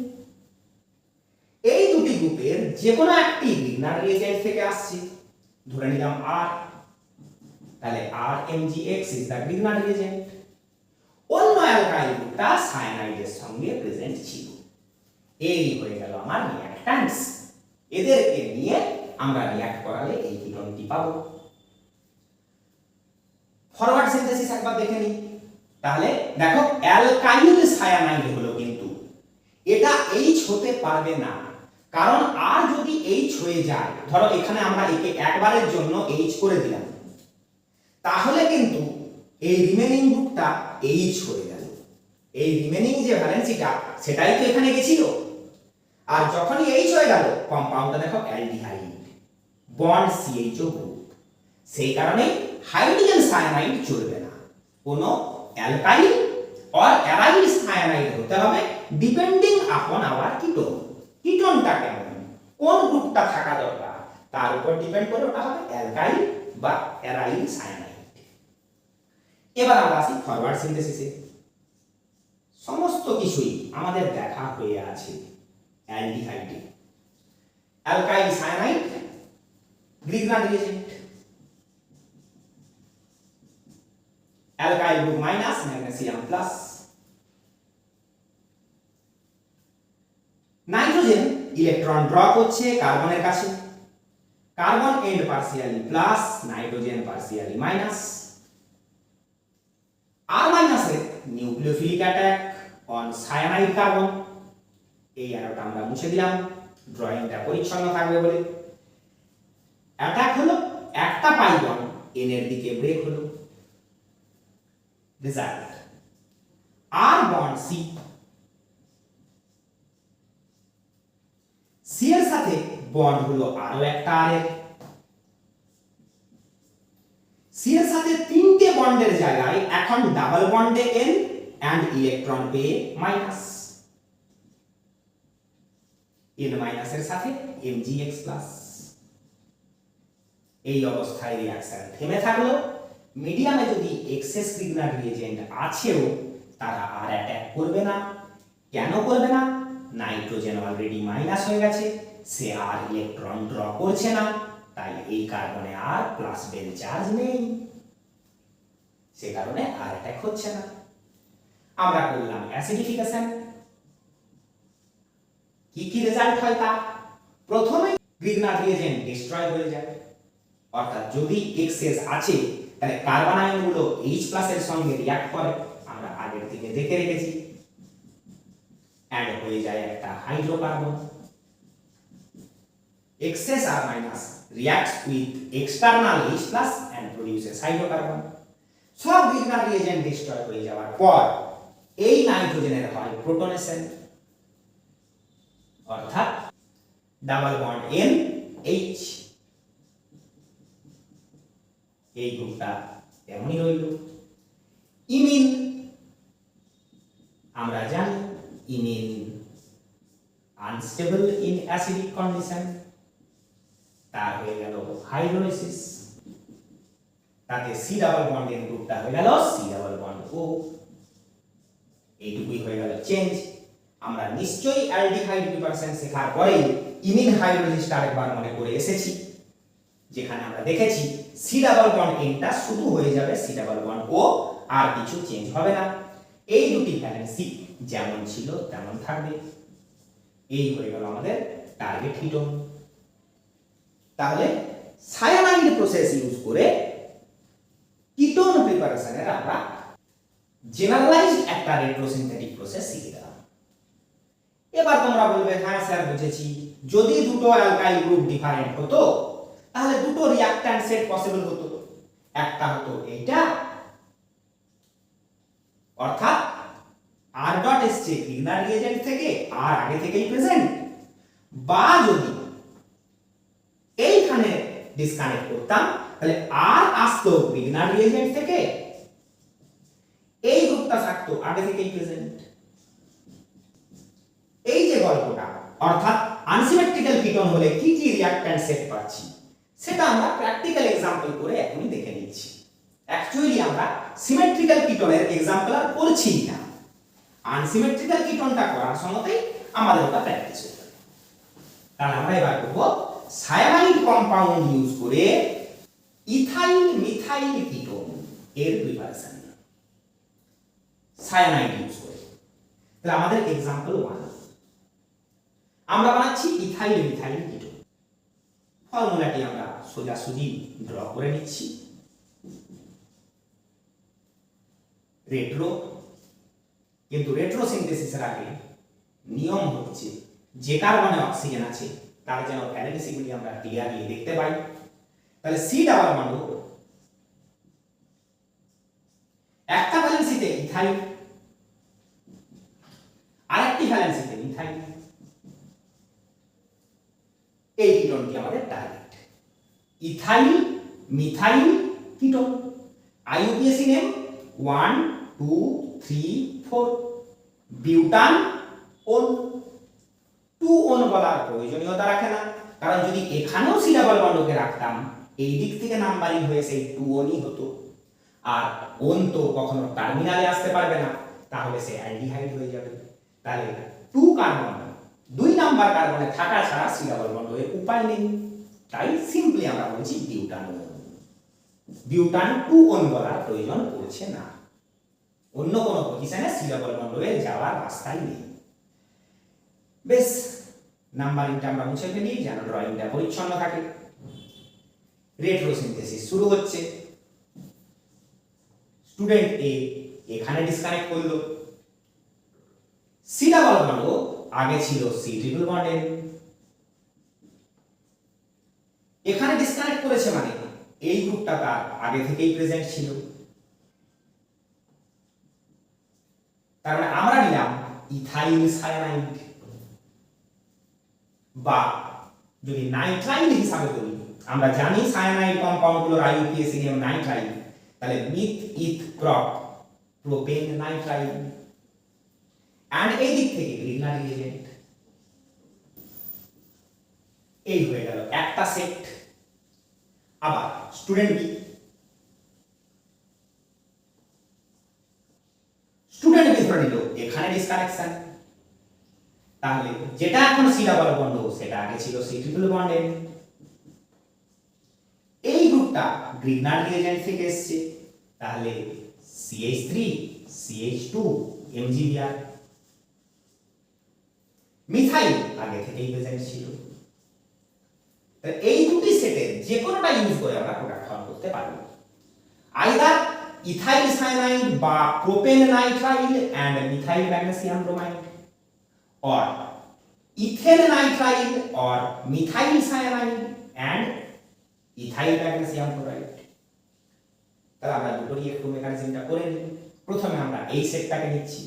এই দুটি গ্রুপের যে কোনো একটি গ্রিগনার রিএজেন্ট থেকে আসছে, ধরে নিলাম R, তাহলে RMgX is the Grignard reagent. অন্য অ্যালকাইল গ্রুপটা সায়ানাইডের সঙ্গে প্রেজেন্ট ছিল। এই হয়ে গেল আমার রিঅ্যাক্ট্যান্টস। এদেরকে নিয়ে আমরা রিঅ্যাক্ট করালে এই কিটোনটি পাবো। ফরওয়ার্ড সিনথেসিস একবার দেখে নিই। তাহলে দেখো অ্যালকাইল সায়ানাইড হলো, কিন্তু এটা H হতে পারবে না, কারণ আর যদি H হয়ে যায়, ধরো এখানে আমরা একে একবারের জন্য H করে দিলাম, তাহলে কিন্তু এই রিমেইনিং গ্রুপটা H হয়ে গেল। এই রিমেইনিং যে ভ্যালেন্সিটা সেটাই তো এখানে গেছিল, আর যখনই H হয়ে গেল কম্পাউন্ডটা দেখো অ্যালডিহাইড বন্ড CHO গ্রুপ। সেই কারণে হাইড্রোজেন সায়ানাইড চলবে না, কোনো অ্যালকাইল অর অ্যারাইল সায়ানাইড হতে হবে ডিপেন্ডিং আপন আওয়ার কিটোন। কিটোনটা কেমন, কোন গ্রুপটা থাকা দরকার তার উপর ডিপেন্ড করে ওটা হবে অ্যালকাইল বা অ্যারাইল সায়ানাইড। এবার আমরা আসি ফরওয়ার্ড সিনথেসিসে। সমস্ত কিছুই আমাদের দেখা হয়ে আছে অ্যালডিহাইডে। Alkyl cyanide Grignard reagent, alkyl group minus magnesium plus, nitrogen electron drop হচ্ছে কার্বনের কাছে, carbon and partially plus, nitrogen partially minus. আর মাইনাসে nucleophilic attack on cyanide carbon. এই অ্যারোটা আমরা মুছে দিলাম, ড্রয়িংটা পরিচ্ছন্ন থাকবে বলে। অ্যাটাক হলো একটা পাই বন্ড এন এর দিকে ব্রেক হলো, রেজাল্ট আর বন্ড সি, সি এর সাথে বন্ড হলো আরো একটা আর এর, সি এর সাথে তিনটে বন্ডের জায়গায় এখন ডাবল বন্ডে এন এন্ড ইলেকট্রন পেয়ে মাইনাস, এন মাইনাস এর সাথে Mgx প্লাস। এই অবস্থায় রিঅ্যাকশন থেমে থাকলো। মিডিয়ামে যদি এক্সেস গ্রিগনার রিএজেন্ট আছেও তারা আর অ্যাটাক করবে না। কেন করবে না? নাইট্রোজেন অলরেডি মাইনাস হয়ে গেছে, সে আর ইলেকট্রন ড্র করছে না, তাই এই কার্বনে আর প্লাস বেল চার্জ নেই, সে কারণে আর অ্যাটাক হচ্ছে না। আমরা করলাম অ্যাসিডিফিকেশন। কি কি রেজাল্ট হয় তা? প্রথমে গ্রিগনার রিএজেন্ট ডিস্ট্রয় হয়ে যায়, অর্থাৎ যদি এক্সেস আছে তাহলে কার্বন আয়নগুলো H+ এর সঙ্গে রিঅ্যাক্ট করে, আমরা আগের থেকে দেখে রেখেছি, অ্যাড হয়ে যায় একটা hydrocarbon. Excess R minus reacts with external H+ and produces hydrocarbon. সব গ্রিগনার রিএজেন্ট ডিস্ট্রয় হয়ে যাওয়ার পর এই নাইট্রোজেনের হয় প্রোটনেশন, অর্থাৎ ডাবল বন্ড NH। এই গ্রুপটা এমনই রইল। ইমিন আমরা জানি ইমিন আনস্টেবল ইন অ্যাসিডিক কন্ডিশন, তার হয়ে গেল হাইড্রোলাইসিস, তাতে সি ডাবল বন্ড এন গ্রুপটা হয়ে গেল সি ডাবল বন্ড ও। এইটুকুই হয়ে গেল চেঞ্জ। আমরা নিশ্চয়ই অ্যালডিহাইড প্রিপারেশন শেখার পরেই ইমিন হাইড্রোলাইসিসটা আরেকবার মনে করে এসেছি, যেখানে আমরা দেখেছি সি ডাবল বন্ড এনটা শুধু হয়ে যাবে সি ডাবল বন্ড ও, আর কিছু চেঞ্জ হবে না। এই দুটি ভ্যালেন্সি যেমন ছিল তেমন থাকবে। এই হয়ে গেল আমাদের টার্গেট কিটোন। তাহলে সায়ানাইড প্রসেস ইউজ করে কিটোন প্রিপারেশনের আমরা জেনারেলাইজড একটা রেট্রোসিনথেটিক প্রসেস শিখে গেলাম। এবার তোমরা বলবে হ্যাঁ স্যার বুঝেছি, যদি দুটো অ্যালকাইল গ্রুপ ডিফারেন্ট হতো তাহলে দুটো রিঅ্যাক্ট্যান্ট সেট পসিবল হতো। একটা হতো এইটা, অর্থাৎ আর ডট এসছে গ্রিগনার রিএজেন্ট থেকে, আর আগে থেকেই প্রেজেন্ট, বা যদি এইখানে ডিসকানেক্ট করতাম তাহলে আর আসতো গ্রিগনার রিএজেন্ট থেকে, এই গ্রুপটা থাকতো আগে থেকেই প্রেজেন্ট। এই যে গল্পটা, অর্থাৎ আনসিমেট্রিক্যাল কিটোন হলে কি কি রিঅ্যাক্ট্যান্ট সেট পাচ্ছি সেটা আমরা প্র্যাকটিক্যাল এক্সাম্পল করে এখনই দেখে নিচ্ছি। অ্যাকচুয়ালি আমরা সিমেট্রিক্যাল কিটোনের এক্সাম্পল আর করছি না, আনসিমেট্রিক্যাল কিটোনটা করার সময়তেই আমাদের ওটা প্র্যাকটিস হয়ে যাবে। তাহলে আমরা এবার করব সায়ানাইড কম্পাউন্ড ইউজ করে ইথাইল মিথাইল কিটোন এর প্রিপারেশন, সায়ানাইড ইউজ করে। তাহলে আমাদের এক্সাম্পল 1 আমরা বানাচ্ছি ইথাইল মিথাইল কিটোন। ফর্মুলাটি আমরা সোজাসুজি ড্র করে নিচ্ছি। রেট্রো, কিন্তু রেট্রোসিনথেসিসের আগে নিয়ম হচ্ছে যে কার্বনে অক্সিজেন আছে তার যেন ভ্যালেন্সিগুলি আমরা ক্লিয়ারলি দেখতে পাই। তাহলে সি ডাবল বন্ড একটা ভ্যালেন্সিতে ইথাইল, আরেকটি ভ্যালেন্সিতে মিথাইল। এই কিটোনটি আমাদের target, ethyl methyl ketone. IUPAC name 1 2 3 4, butanone. 2 one বলার প্রয়োজনীয়তা রাখে না, কারণ যদি এখানেও সি ডাবল বন্ডকে রাখতাম এই দিক থেকে নাম্বারিং হয়ে সেই 2 ওনই হতো, আর ওন তো কখনো টার্মিনালে আসতে পারবে না, তাহলে সে অ্যালডিহাইড হয়ে যাবে। তাহলে 2 কার্বন 2 নাম্বার কার্বনে থাকা ছাড়া সি ডাবল বন্ডের উপায় নেই, তাই সিম্পলি আমরা বলছি বিউটান ওন। বিউটান 2 ওন বলার প্রয়োজন পড়ছে না, অন্য কোনো পজিশনে সি ডাবল বন্ডে যাওয়ার রাস্তাই নেই। বেশ, নাম্বারিংটা আমরা মুছে ফেলি যেন ড্রয়িংটা পরিচ্ছন্ন থাকে। রেট্রোসিনথেসিস শুরু হচ্ছে। স্টুডেন্ট এ এখানে ডিসকানেক্ট করলো, সি ডাবল বন্ড আগে ছিল সি ট্রিপল বন্ড এন, এখানে ডিসকানেক্ট করেছে মানে এই গ্রুপটা তার আগে থেকেই প্রেজেন্ট ছিল। তার মানে আমরা নিলাম ইথাইল সায়ানাইড, বা যদি নাইট্রাইল হিসাবে বলি, আমরা জানি সায়ানাইড কম্পাউন্ডগুলোর আইইউপিএসি নেম নাইট্রাইল, তাহলে meth eth prop propane nitrile, and এই দিক থেকে গ্রিগনার রিএজেন্ট। এই হয়ে গেল একটা সেট। আবার স্টুডেন্ট বি, স্টুডেন্ট বি ধরে নিল এখানে ডিসকানেকশন, তাহলে যেটা এখন সি ডাবল বন্ড সেটা আগে ছিল সি ট্রিপল বন্ড এন। এই গ্রুপটা গ্রিগনার রিএজেন্ট থেকে এসেছে, তাহলে CH3 CH2 MgBr। মিথাইল আগে থেকেই প্রেজেন্ট ছিল। এই দুটি সেটের যে কোনোটা ইউজ করে আমরা প্রোডাক্ট ফর্ম করতে পারবো। আইদার ইথাইল সায়ানাইড বা propane nitrile and methyl magnesium bromide, or ethyl nitrile or methyl cyanide and ethyl magnesium chloride। তাহলে আমরা দুটোরই একটু মেকানিজমটা করে নিই। প্রথমে আমরা এই সেটটাকে নিচ্ছি,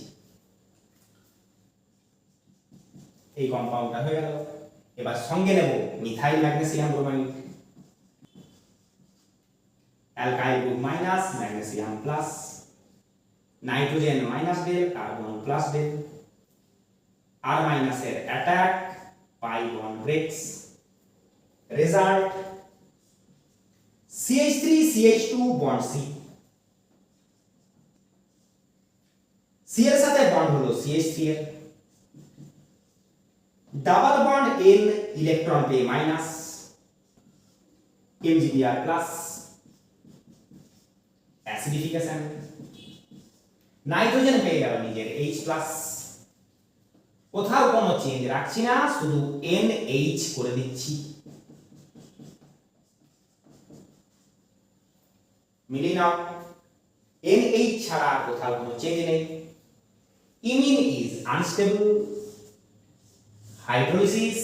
এই কম্পাউন্ডটা হয়ে গেল। এবার সঙ্গে নেব methyl magnesium bromide, alkyl group minus, magnesium plus, nitrogen minus del, carbon plus del, R মাইনাসের attack, pi bond breaks, result CH3 CH2 bond C, C এর সাথে বন্ড হলো CH3 এর, ডাবল বন্ড N ইলেকট্রন পেয়ে minus, MgBr plus, acidification, nitrogen পেয়ে গেল নিজের H প্লাস, কোথাও কোনো চেঞ্জ রাখছি না, শুধু NH করে দিচ্ছি, মিলিয়ে নাও। NH ছাড়া কোথাও কোনো চেঞ্জ নেই। ইমিন ইজ আনস্টেবল, হাইড্রোলিসিস,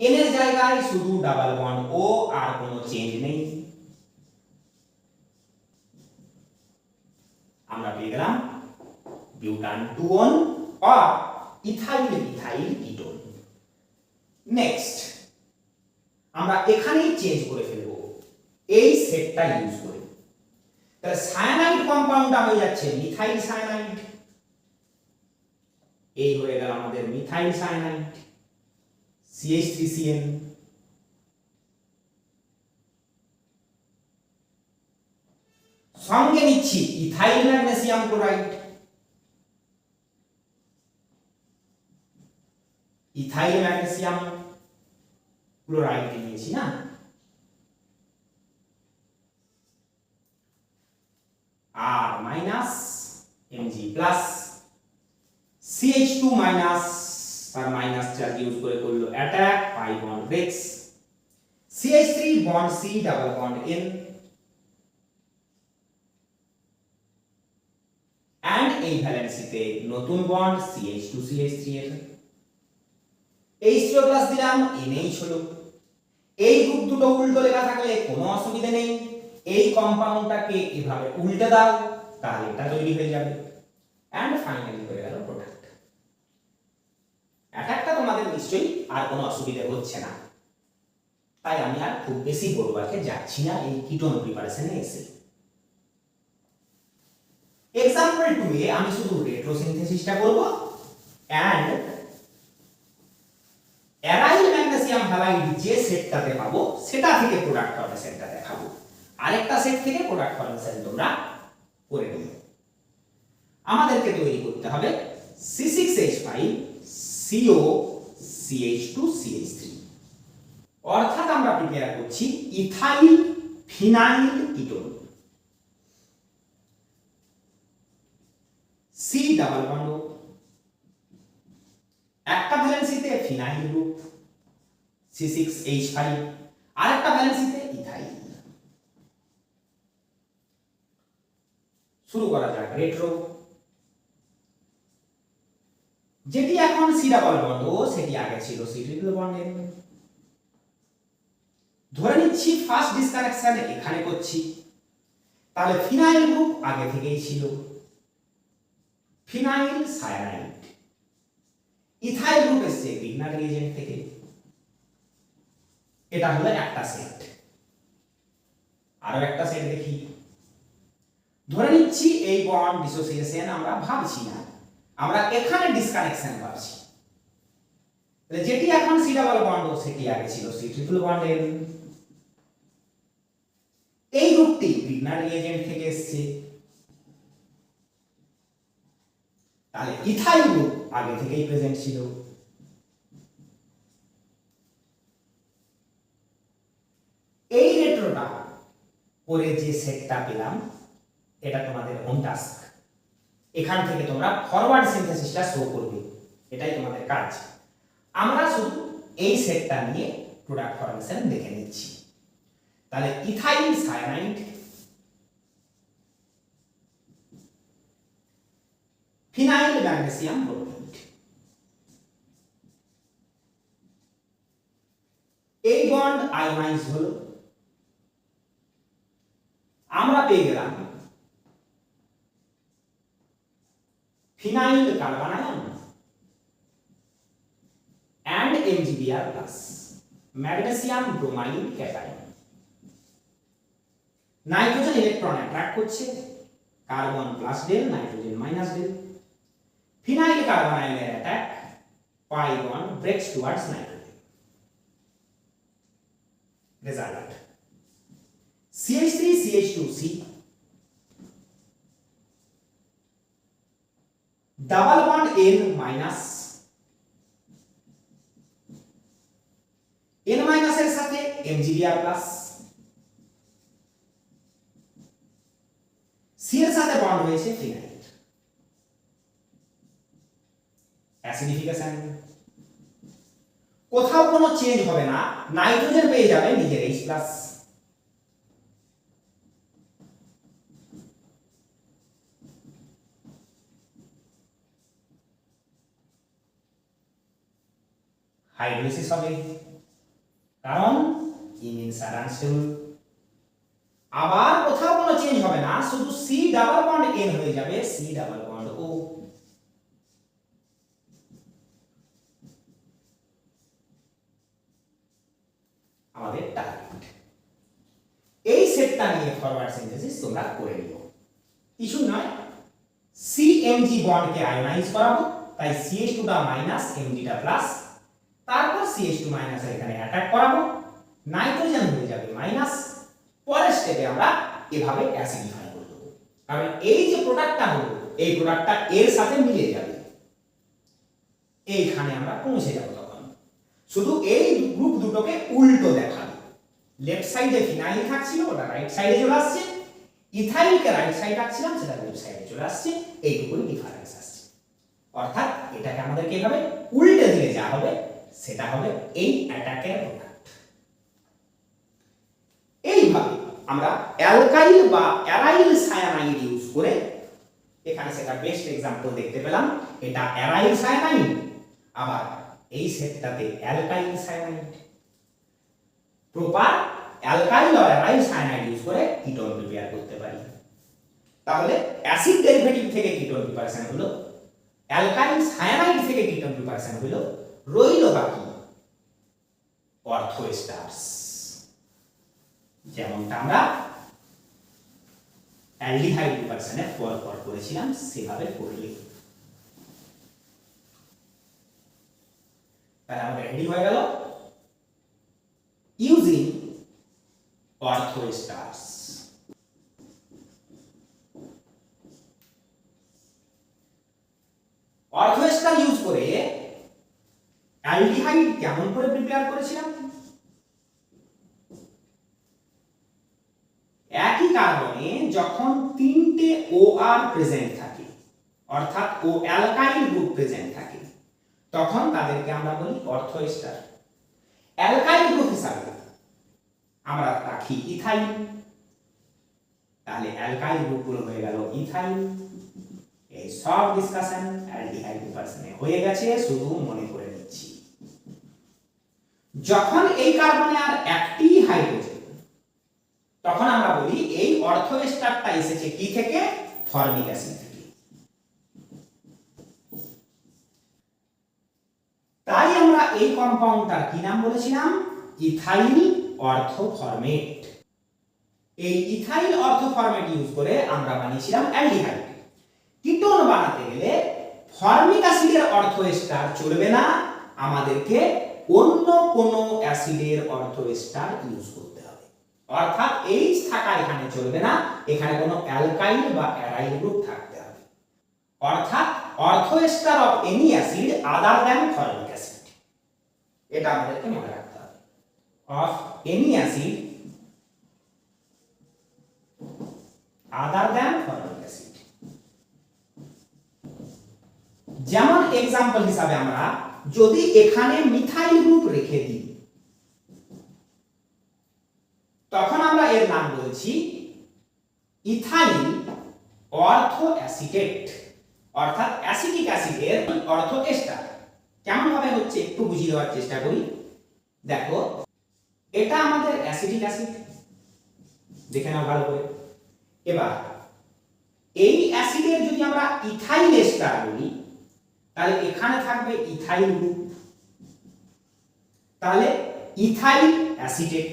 N এর জায়গায় শুধু ডাবল বন্ড O আর কোনো চেঞ্জ নেই। আমরা পেয়ে গেলাম বিউটান 2 or ethyl methyl ketone. Next আমরা এখানেই চেঞ্জ করে ফেলব এই সেটটা ইউজ করে। তাহলে সায়ানাইড কম্পাউন্ডটা হয়ে যাচ্ছে মিথাইল সায়ানাইড, এই হয়ে গেল আমাদের মিথাইল সায়ানাইড CH3CN। সঙ্গে নিচ্ছি ethyl magnesium chloride, ethyl magnesium chloride নিয়েছি না, R minus Mg plus, CH2 minus, তার মাইনাস চার্জ ইউজ করে করলো attack, pi bond breaks, CH3 bond C double bond N, and এই ভ্যালেন্সিতে নতুন বন্ড CH2 CH3 এর, H3 প্লাস দিলাম, NH হলো। এই গ্রুপ দুটো উল্টো লেখা থাকলে কোনো অসুবিধা নেই, এই কম্পাউন্ডটাকে এভাবে উল্টে দাও, তাহলে এটা তৈরি হয়ে যাবে, এন্ড ফাইনালি হয়ে গেল প্রোডাক্ট। অ্যাটাকটা তোমাদের নিশ্চয়ই আর কোনো অসুবিধা হচ্ছে না, তাই আমি আর খুব বেশি বড়বাকে যাচ্ছি না এই কিটোন প্রিপারেশনে এসে। এক্সাম্পল 2 এ আমি শুধু রেট্রোসিনথেসিসটা করব এন্ড অ্যারাইল ম্যাগনেসিয়াম হ্যালাইড যে সেটটাতে পাবো সেটা থেকে প্রোডাক্ট ফর্মেশনটা দেখাবো, আরেকটা সেট থেকে প্রোডাক্ট ফর্মেশন তোমরা করে নিও। আমাদেরকে তৈরি করতে হবে C6H5 CO CH2 CH3, অর্থাৎ আমরা প্রিপেয়ার করছি ethyl phenyl ketone. C double bond, একটা ভ্যালেন্সিতে ফিনাইল গ্রুপ C6H5, আরেকটা ভ্যালেন্সিতে ইথাইল। শুরু করা যাক রেট্রো। যেটি এখন C ডাবল বন্ড ও সেটি আগে ছিল C ট্রিপল বন্ড N। ধরে নিচ্ছি ফার্স্ট ডিসকানেকশন এখানে করছি, তাহলে ফিনাইল গ্রুপ আগে থেকেই ছিল, ফিনাইল সায়ানাইড, ইথাইল গ্রুপ এসছে গ্রিগনার রিএজেন্ট থেকে। এটা হলো একটা সেট। আরো একটা সেট দেখি। ধরে নিচ্ছি এই বন্ড ডিসোসিয়েশন আমরা ভাবছি না, আমরা এখানে ডিসকানেকশন ভাবছি। তাহলে যেটি এখন C ডাবল বন্ড ও সেটি আগে ছিল C ট্রিপল বন্ড N। এই গ্রুপটি গ্রিগনার রিএজেন্ট থেকে এসছে, তাহলে ইথাইল গ্রুপ আগে থেকেই প্রেজেন্ট ছিল। এই রেট্রোটা করে যে সেটটা পেলাম এটা তোমাদের হোম টাস্ক, এখান থেকে তোমরা ফরওয়ার্ড সিনথেসিসটা শো করবে, এটাই তোমাদের কাজ। আমরা শুধু এই সেটটা নিয়ে প্রোডাক্ট ফর্মেশন দেখে নিচ্ছি। তাহলে ethyl cyanide, phenyl magnesium bromide. এই বন্ড আয়োনাইজ হলো, আমরা পেয়ে গেলাম phenyl carbanion and MgBr plus magnesium bromide cation. Nitrogen electron attract করছে, carbon plus del, nitrogen minus del. Phenyl কার্বনায়নের attack, pi bond breaks towards nitrogen. Result CH3CH2C double bond N minus, N minus এর সাথে MgBr প্লাস, C এর সাথে বন্ড হয়েছে ফিনাইল। অ্যাসিডিফিকেশন, কোথাও কোনো চেঞ্জ হবে না, নাইট্রোজেন পেয়ে যাবে নিজের H প্লাস। হাইড্রোলিসিস হবে, কারণ ইমিনস আর আনস্টেবল। আবার কোথাও কোনো চেঞ্জ হবে না, শুধু C ডাবল বন্ড N হয়ে যাবে C ডাবল বন্ড O। আমাদের টার্গেট এই সেটটা নিয়ে ফরওয়ার্ড সিনথেসিস তোমরা করে নিও, কিছু নয়। CMg বন্ডকে আয়োনাইজ করাবো, তাই CH2 টা মাইনাস Mg টা প্লাস, তারপর CH2 মাইনাস এখানে অ্যাটাক করাবো, নাইট্রোজেন হয়ে যাবে মাইনাস। পরের স্টেপে আমরা এভাবে অ্যাসিডিফাই করে দেব, কারণ এই যে প্রোডাক্টটা হলো এই প্রোডাক্টটা এর সাথে মিলে যাবে, এইখানে আমরা পৌঁছে যাব। তখন শুধু এই গ্রুপ দুটোকে উল্টো দেখাবে, লেফট সাইডে ফিনাইল থাকছিল ওটা রাইট সাইডে চলে আসছে, ইথাইলকে রাইট সাইড রাখছিলাম সেটা লেফট সাইডে চলে আসছে, এইটুকুই ডিফারেন্স আসছে। অর্থাৎ এটাকে আমাদেরকে এভাবে উল্টে দিলে যা হবে সেটা হবে এই অ্যাটাকের প্রোডাক্ট। এইভাবে আমরা অ্যালকাইল বা অ্যারাইল সায়ানাইড ইউজ করে, এখানে সেটা বেস্ট एग्जांपल দেখতে পেলাম, এটা অ্যারাইল সায়ানাইড, আবার এই সেটটাতে অ্যালকাইল সায়ানাইড। প্রপার অ্যালকাইল আর অ্যারাইল সায়ানাইড ইউজ করে কিটোন প্রিপেয়ার করতে পারি। তাহলে অ্যাসিড ডেরিভেটিভ থেকে কিটোন প্রিপারেশন হলো, অ্যালকাইল সায়ানাইড থেকে কিটোন প্রিপারেশন হলো, রইল বাকি অর্থো এস্টারস, যেমনটা আমরা অ্যালডিহাইড প্রিপারেশনে পর করেছিলাম সেভাবে করলে। তাহলে আমাদের রেডি হয়ে গেল using ortho esters. Ortho ester use করে অ্যালডিহাইড কেমন করে প্রিপেয়ার করেছিলাম, একই কার্বনে যখন তিনটে OR প্রেজেন্ট থাকে, অর্থাৎ ও অ্যালকাইল গ্রুপ প্রেজেন্ট থাকে, তখন তাদেরকে আমরা বলি অর্থো এস্টার। অ্যালকাইল গ্রুপ হিসাবে আমরা রাখি ইথাইল, তাহলে অ্যালকাইল গ্রুপগুলো হয়ে গেল ইথাইল। এই সব ডিসকাশন অ্যালডিহাইড প্রিপারেশনে হয়ে গেছে, শুধু মনে করে নিচ্ছি। যখন এই কার্বনে আর একটি হাইড্রোজেন, তখন আমরা বলি এই অর্থো এস্টারটা এসেছে কি থেকে, ফর্মিক অ্যাসিড থেকে। তাই আমরা এই কম্পাউন্ডটার কি নাম বলেছিলাম, ইথাইল অর্থোফরমেট। এই ইথাইল অর্থোফরমেট ইউজ করে আমরা বানিয়েছিলাম অ্যালডিহাইড। কিটোন বানাতে গেলে ফর্মিক অ্যাসিডের অর্থো এস্টার চলবে না, আমাদেরকে অন্য কোনো অ্যাসিডের অর্থো এস্টার ইউজ করতে হবে। অর্থাৎ H থাকা এখানে চলবে না, এখানে কোনো অ্যালকাইল বা অ্যারাইল গ্রুপ থাকতে হবে। অর্থাৎ ortho ester of any acid other than formic acid, এটা আমাদেরকে মনে রাখতে হবে। Of any acid other than formic acid. যেমন एग्जांपल হিসাবে আমরা যদি এখানে মিথাইল গ্রুপ রেখে দিই, তখন অ্যাসিটেট, অর্থাৎ অ্যাসিটিক অ্যাসিডের অর্থ এস্টার। কেমন ভাবে হচ্ছে একটু বুঝিয়ে দেওয়ার চেষ্টা করি। দেখো, এটা আমাদের অ্যাসিটিক অ্যাসিড, দেখে নাও ভালো করে। এবার এই অ্যাসিডের যদি আমরা ইথাইল এস্টার বলি, তাহলে এখানে থাকবে ইথাইল গ্রুপ, তাহলে ইথাইল অ্যাসিটেট,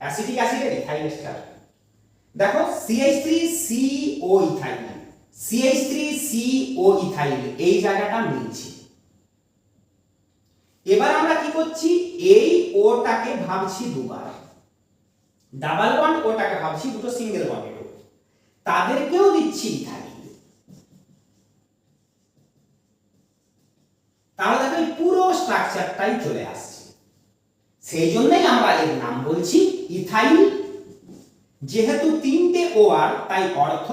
অ্যাসিটিক অ্যাসিডের ইথাইল এস্টার। দেখো CH3CO ইথাইল, CH3CO ইথাইল এই জায়গাটা মিলছে। এবার আমরা কি করছি, এই ওটাকে ভাবছি দুবার, ডাবল বন্ড ওটাকে ভাবছি দুটো সিঙ্গেল বন্ডের, তাদেরকেও দিচ্ছি ইথাইল। তাহলে দেখো এই পুরো স্ট্রাকচারটাই চলে আসছে। সেই জন্যই আমরা এর নাম বলছি ইথাইল। যেহেতু তিনটে OR, তাই অর্থ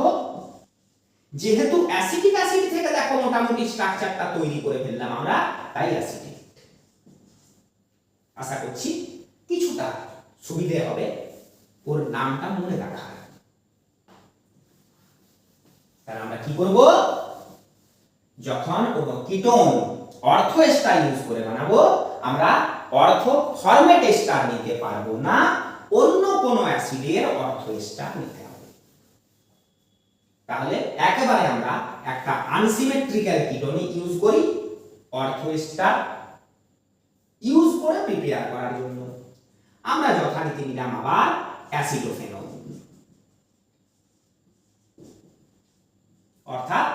যেহেতু অ্যাসিটিক অ্যাসিড থেকে দেখো মোটামুটি স্ট্রাকচারটা তৈরি করে ফেললাম আমরা, তাই অ্যাসিটিক। আশা করছি কিছুটা সুবিধে হবে ওর নামটা মনে রাখা। তাহলে আমরা কি করব, যখন কোনো কিটোন অর্থ এস্টার ইউজ করে বানাবো, আমরা অর্থ ফরম্যাট এস্টার নিতে পারবো না, অন্য কোনো অ্যাসিডের অর্থ এস্টার নিতে হবে। তাহলে একেবারে আমরা একটা আনসিমেট্রিক্যাল কিটোনি ইউজ করি অর্থ এস্টার ইউজ করে প্রিপেয়ার করার জন্য। আমরা যথারীতি নিলাম আবার অ্যাসিডোফেনল, অর্থাৎ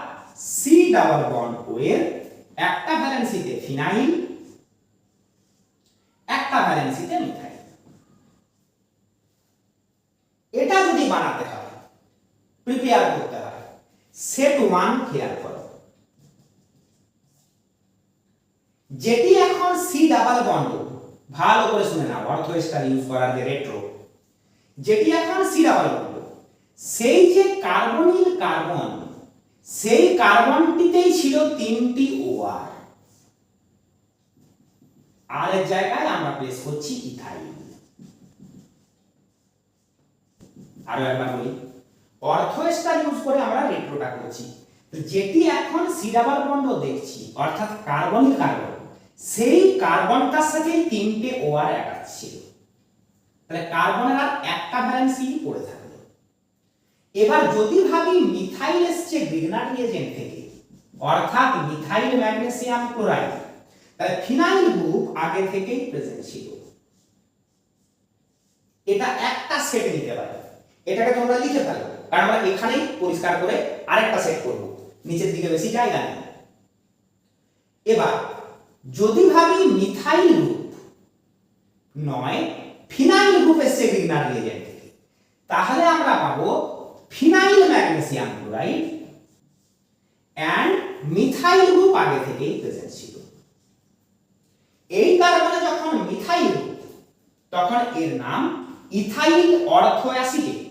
সি ডাবল বন্ড ও এর একটা ভ্যালেন্সিতে ফিনাইল, একটা ভ্যালেন্সিতে মিথাইল। এটা যদি বানাতে হয়, প্রিপেয়ার করতে হয়, সেট 1 খেয়াল করো, যেটি এখন সি ডাবল বন্ড, ভালো করে শুনে নাও অর্থ এস্টার ইউজ করার যে রেট্রো, যেটি এখন সি ডাবল বন্ড, সেই যে কার্বনিল কার্বন, সেই কার্বনটিতেই ছিল 3টি OR, আর এর জায়গায় আমরা প্লেস করছি ইথাইল। আরো একবার বলি, অর্থ এস্টার ইউজ করে আমরা রেট্রোটা করছি, যেটি এখন সি ডাবল বন্ড দেখছি অর্থাৎ কার্বনিল কার্বন, সেই কার্বনটার সাথে 3টে OR অ্যাটাচ ছিল, তাহলে কার্বনের আর একটা ভ্যালেন্সি পড়ে থাকবে। এবার যদি ভাবি মিথাইল এসছে গ্রিগনার রিয়েজেন্ট থেকে, অর্থাৎ মিথাইল ম্যাগনেসিয়াম ক্লোরাইড, তাহলে ফিনাইল গ্রুপ আগে থেকেই প্রেজেন্ট ছিল। এটা একটা সেট নিতে পারে, এটাকে তোমরা লিখে ফেলো, কারণ আমরা এখানেই পরিষ্কার করে আরেকটা সেট করব, নিচের দিকে বেশি জায়গা নেই। এবার যদি ভাবি মিথাইল গ্রুপ নয় ফিনাইল গ্রুপ এসছে গ্রিগনার রিয়েজেন্ট থেকে, তাহলে আমরা পাবো phenyl magnesium chloride and methyl group আগে থেকেই প্রেজেন্ট ছিল। এই কারণে যখন মিথাইল গ্রুপ, তখন এর নাম ইথাইল অর্থ অ্যাসিটেট,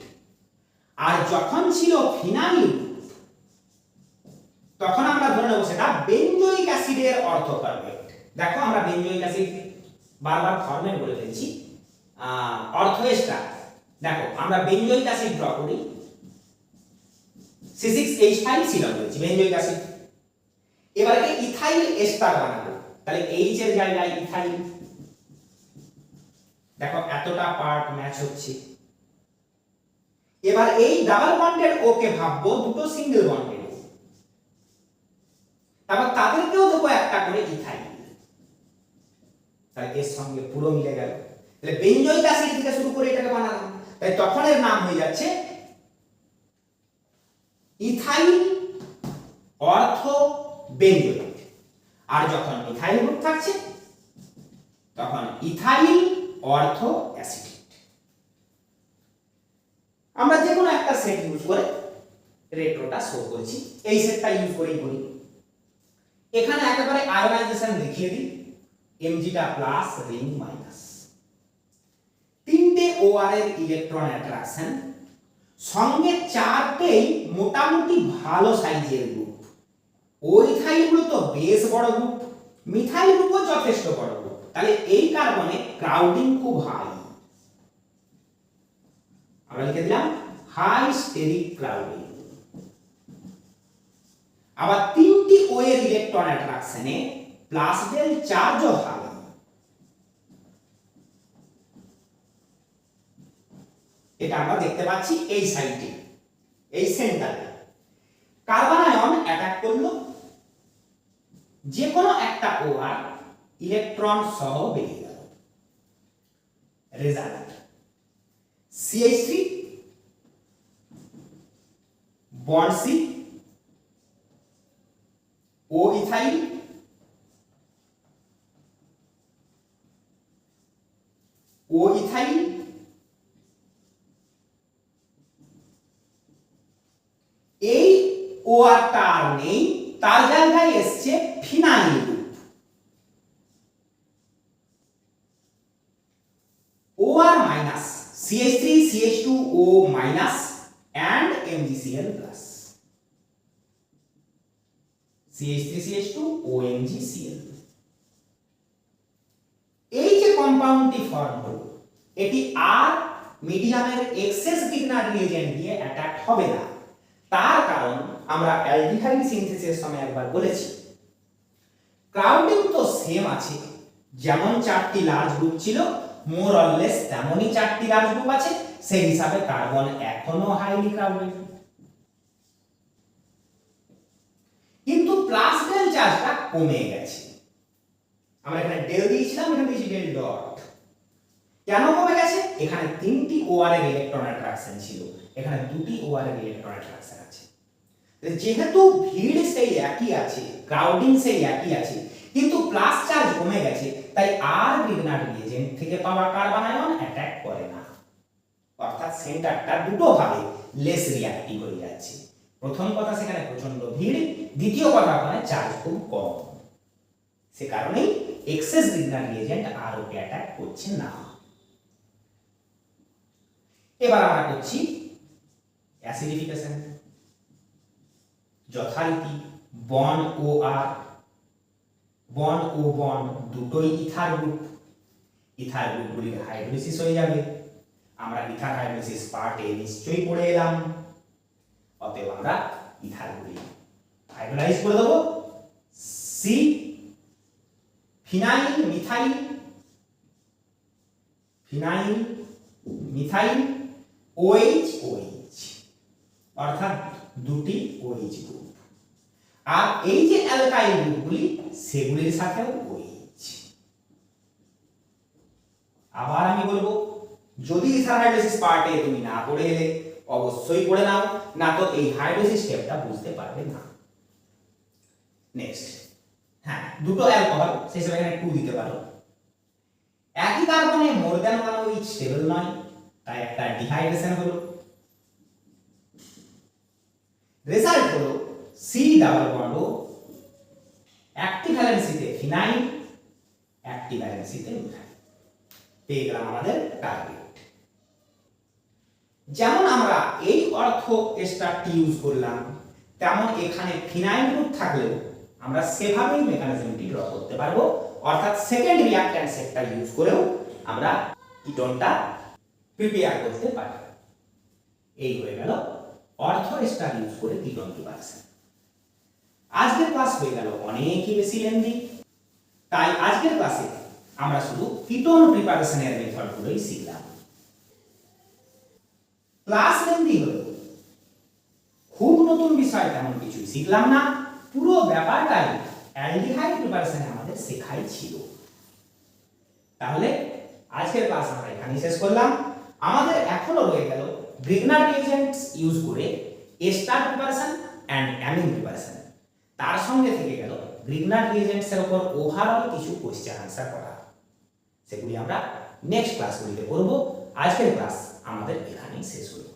আর যখন ছিল ফিনাইল গ্রুপ, তখন আমরা ধরে নেব সেটা বেনজোইক অ্যাসিডের অর্থ ফরম্যাট। দেখো আমরা বেনজোইক অ্যাসিড বারবার ফরম্যাট বলে ফেলছি, অর্থ এস্টার। দেখো আমরা বেনজোইক অ্যাসিড ড্র করি, C6H5 বলছি বেনজোইক অ্যাসিড। এবারে ইথাইল এস্টার বানাবো, তাহলে H এর জায়গায় ইথাইল। দেখো এতটা পার্ট ম্যাচ হচ্ছে। এবার এই ডাবল বন্ডেড ও কে ভাববো দুটো সিঙ্গেল বন্ডেড, তারপর তাদেরকেও দেবো একটা করে ইথাইল, তাহলে এর সঙ্গে পুরো মিলে গেল। তাহলে বেনজোইক অ্যাসিড থেকে শুরু করে এটাকে বানালাম, তাই তখন এর নাম হয়ে যাচ্ছে ইথাইল অর্থ বেনজোইক। আর যখন ইথাইল গ্রুপ থাকছে তখন ইথাইল অর্থ অ্যাসিটেট। আমরা যে কোনো একটা সেট ইউজ করে রেট্রোটা শো করেছি, এই সেটটা ইউজ করেই করি। এখানে একেবারে আয়োনাইজেশন দেখিয়ে দিই, Mgটা প্লাস রিং মাইনাস, 3টে OR এর ইলেকট্রন অ্যাট্রাকশন, সঙ্গে 4টেই মোটামুটি ভালো সাইজের গ্রুপ। ওই ইথাইল গুলো তো বেশ বড় গ্রুপ, মিথাইল গ্রুপও যথেষ্ট বড় গ্রুপ, তাহলে এই কার্বনে ক্রাউডিং খুব হাই, আমরা লিখে দিলাম হাই স্টেরিক ক্রাউডিং। আবার তিনটি ও এর ইলেকট্রন অ্যাট্রাকশনে প্লাস ডেল চার্জও হবে। এটা আমরা দেখতে পাচ্ছি এই সাইডে, এই সেন্টারে কার্বন আয়ন অ্যাটাক করলো, যে কোনো একটা OR ইলেকট্রন সহ বেরিয়ে গেল। Result CH3 bond C, O ethyl, O ethyl, এই ORটা আর নেই, তার জায়গায় এসছে phenyl group. OR minus CH3 CH2 O minus and MgCl plus, CH3 CH2 OMgCl। এই যে কম্পাউন্ডটি ফর্ম হলো, এটি আর মিডিয়ামের এক্সেস গ্রিগনার রিএজেন্ট দিয়ে অ্যাটাক হবে না। তার কারণ আমরা অ্যালডিহাইড সিনথেসিসের সময় একবার বলেছি, ক্রাউডিং তো সেম আছে, যেমন চারটি লার্জ গ্রুপ ছিল মোর অর লেস তেমনই চারটি লার্জ গ্রুপ আছে, সেই হিসাবে কার্বন এখনো হাইলি ক্রাউডেড। কিন্তু প্লাস ডেল চার্জটা কমে গেছে। আমরা এখানে ডেল দিয়েছিলাম, এখানে দিয়েছি ডেল ডট। কেন কমে গেছে? এখানে তিনটি OR এর ইলেকট্রন অ্যাট্রাকশন ছিল, এখানে দুটি OR এর ইলেকট্রন অ্যাট্রাকশন আছে। যেহেতু ভিড় সেই একই আছে, ক্রাউডিং সেই একই আছে, কিন্তু প্লাস চার্জ কমে গেছে, তাই আর গ্রিগনার রিএজেন্ট থেকে পাওয়া কার্বন আয়ন অ্যাটাক করে না। অর্থাৎ সেন্টারটা দুটো ভাবে লেস রিঅ্যাক্টিভ হয়ে যাচ্ছে। প্রথম কথা, সেখানে প্রচন্ড ভিড়, দ্বিতীয় কথা ওখানে চার্জ খুব কম, সে কারণেই এক্সেস গ্রিগনার রিএজেন্ট আর ওকে অ্যাটাক করছে না। এবার আমরা করছি অ্যাসিডিফিকেশন। যথারীতি বন্ড ও আর, বন্ড ও বন্ড দুটোই ইথার গ্রুপ, ইথার গ্রুপগুলির হাইড্রোলিসিস হয়ে যাবে। আমরা ইথার হাইড্রোলিসিস পার্টে নিশ্চয়ই পড়ে এলাম, অতএব আমরা ইথারগুলি হাইড্রোলাইজ করে দেবো। C phenyl methyl, phenyl methyl OH OH, অর্থাৎ দুটি OH গ্রুপ। আর এই যে অ্যালকাইল গ্রুপগুলি, সেগুলির সাথেও OH। আবার আমি বলবো, যদি ইথার হাইড্রোলিসিস পার্টে তুমি না পড়ে এলে অবশ্যই পড়ে নাও, না তো এই হাইড্রোলিসিস স্টেপটা বুঝতে পারবে না। নেক্সট, হ্যাঁ, দুটো অ্যালকোহল, সেই হিসেবে এখানে 2 দিতে পারো। একই কার্বনে more than one OH stable নয়, তাই একটা ডিহাইড্রেশন হলো। রেজাল্ট হলো C double bond O, active ভ্যালেন্সিতে ফিনাইল, অ্যাক্টিভ ভ্যালেন্সিতে মিথাইল। পেয়ে গেলাম আমাদের টার্গেট। যেমন আমরা এই অর্থ এস্টারটি ইউজ করলাম, তেমন এখানে ফিনাইল গ্রুপ থাকলেও আমরা সেভাবেই মেকানিজমটি ড্র করতে পারবো, অর্থাৎ সেকেন্ড রিঅ্যাকট্যান্ট সেটটা ইউজ করেও আমরা কিটোনটা প্রিপেয়ার করতে পারি। এই হয়ে গেল অর্থ এস্টার ইউজ করে কিটোন প্রিপারেশন। আজকের ক্লাস হয়ে গেল অনেকই বেশি লেন্দি, তাই আজকের ক্লাসে আমরা শুধু কিটোন প্রিপারেশনের মেথডগুলোই শিখলাম। ক্লাস লেন্দি হলো, খুব নতুন বিষয় তেমন কিছুই শিখলাম না, পুরো ব্যাপারটাই অ্যালডিহাইড প্রিপারেশনে আমাদের শেখাই ছিল। তাহলে আজকের ক্লাস আমরা এখানেই শেষ করলাম। আমাদের এখনো রয়ে গেল গ্রিগনার রিএজেন্টস ইউজ করে ester preparation and amine preparation. তার সঙ্গে থেকে গেল গ্রিগনার রিএজেন্টস এর উপর ওভারঅল কিছু কোশ্চেন আনসার করা। সেগুলি আমরা নেক্সট ক্লাসগুলিতে করব। আজকের ক্লাস আমাদের এখানেই শেষ হলো।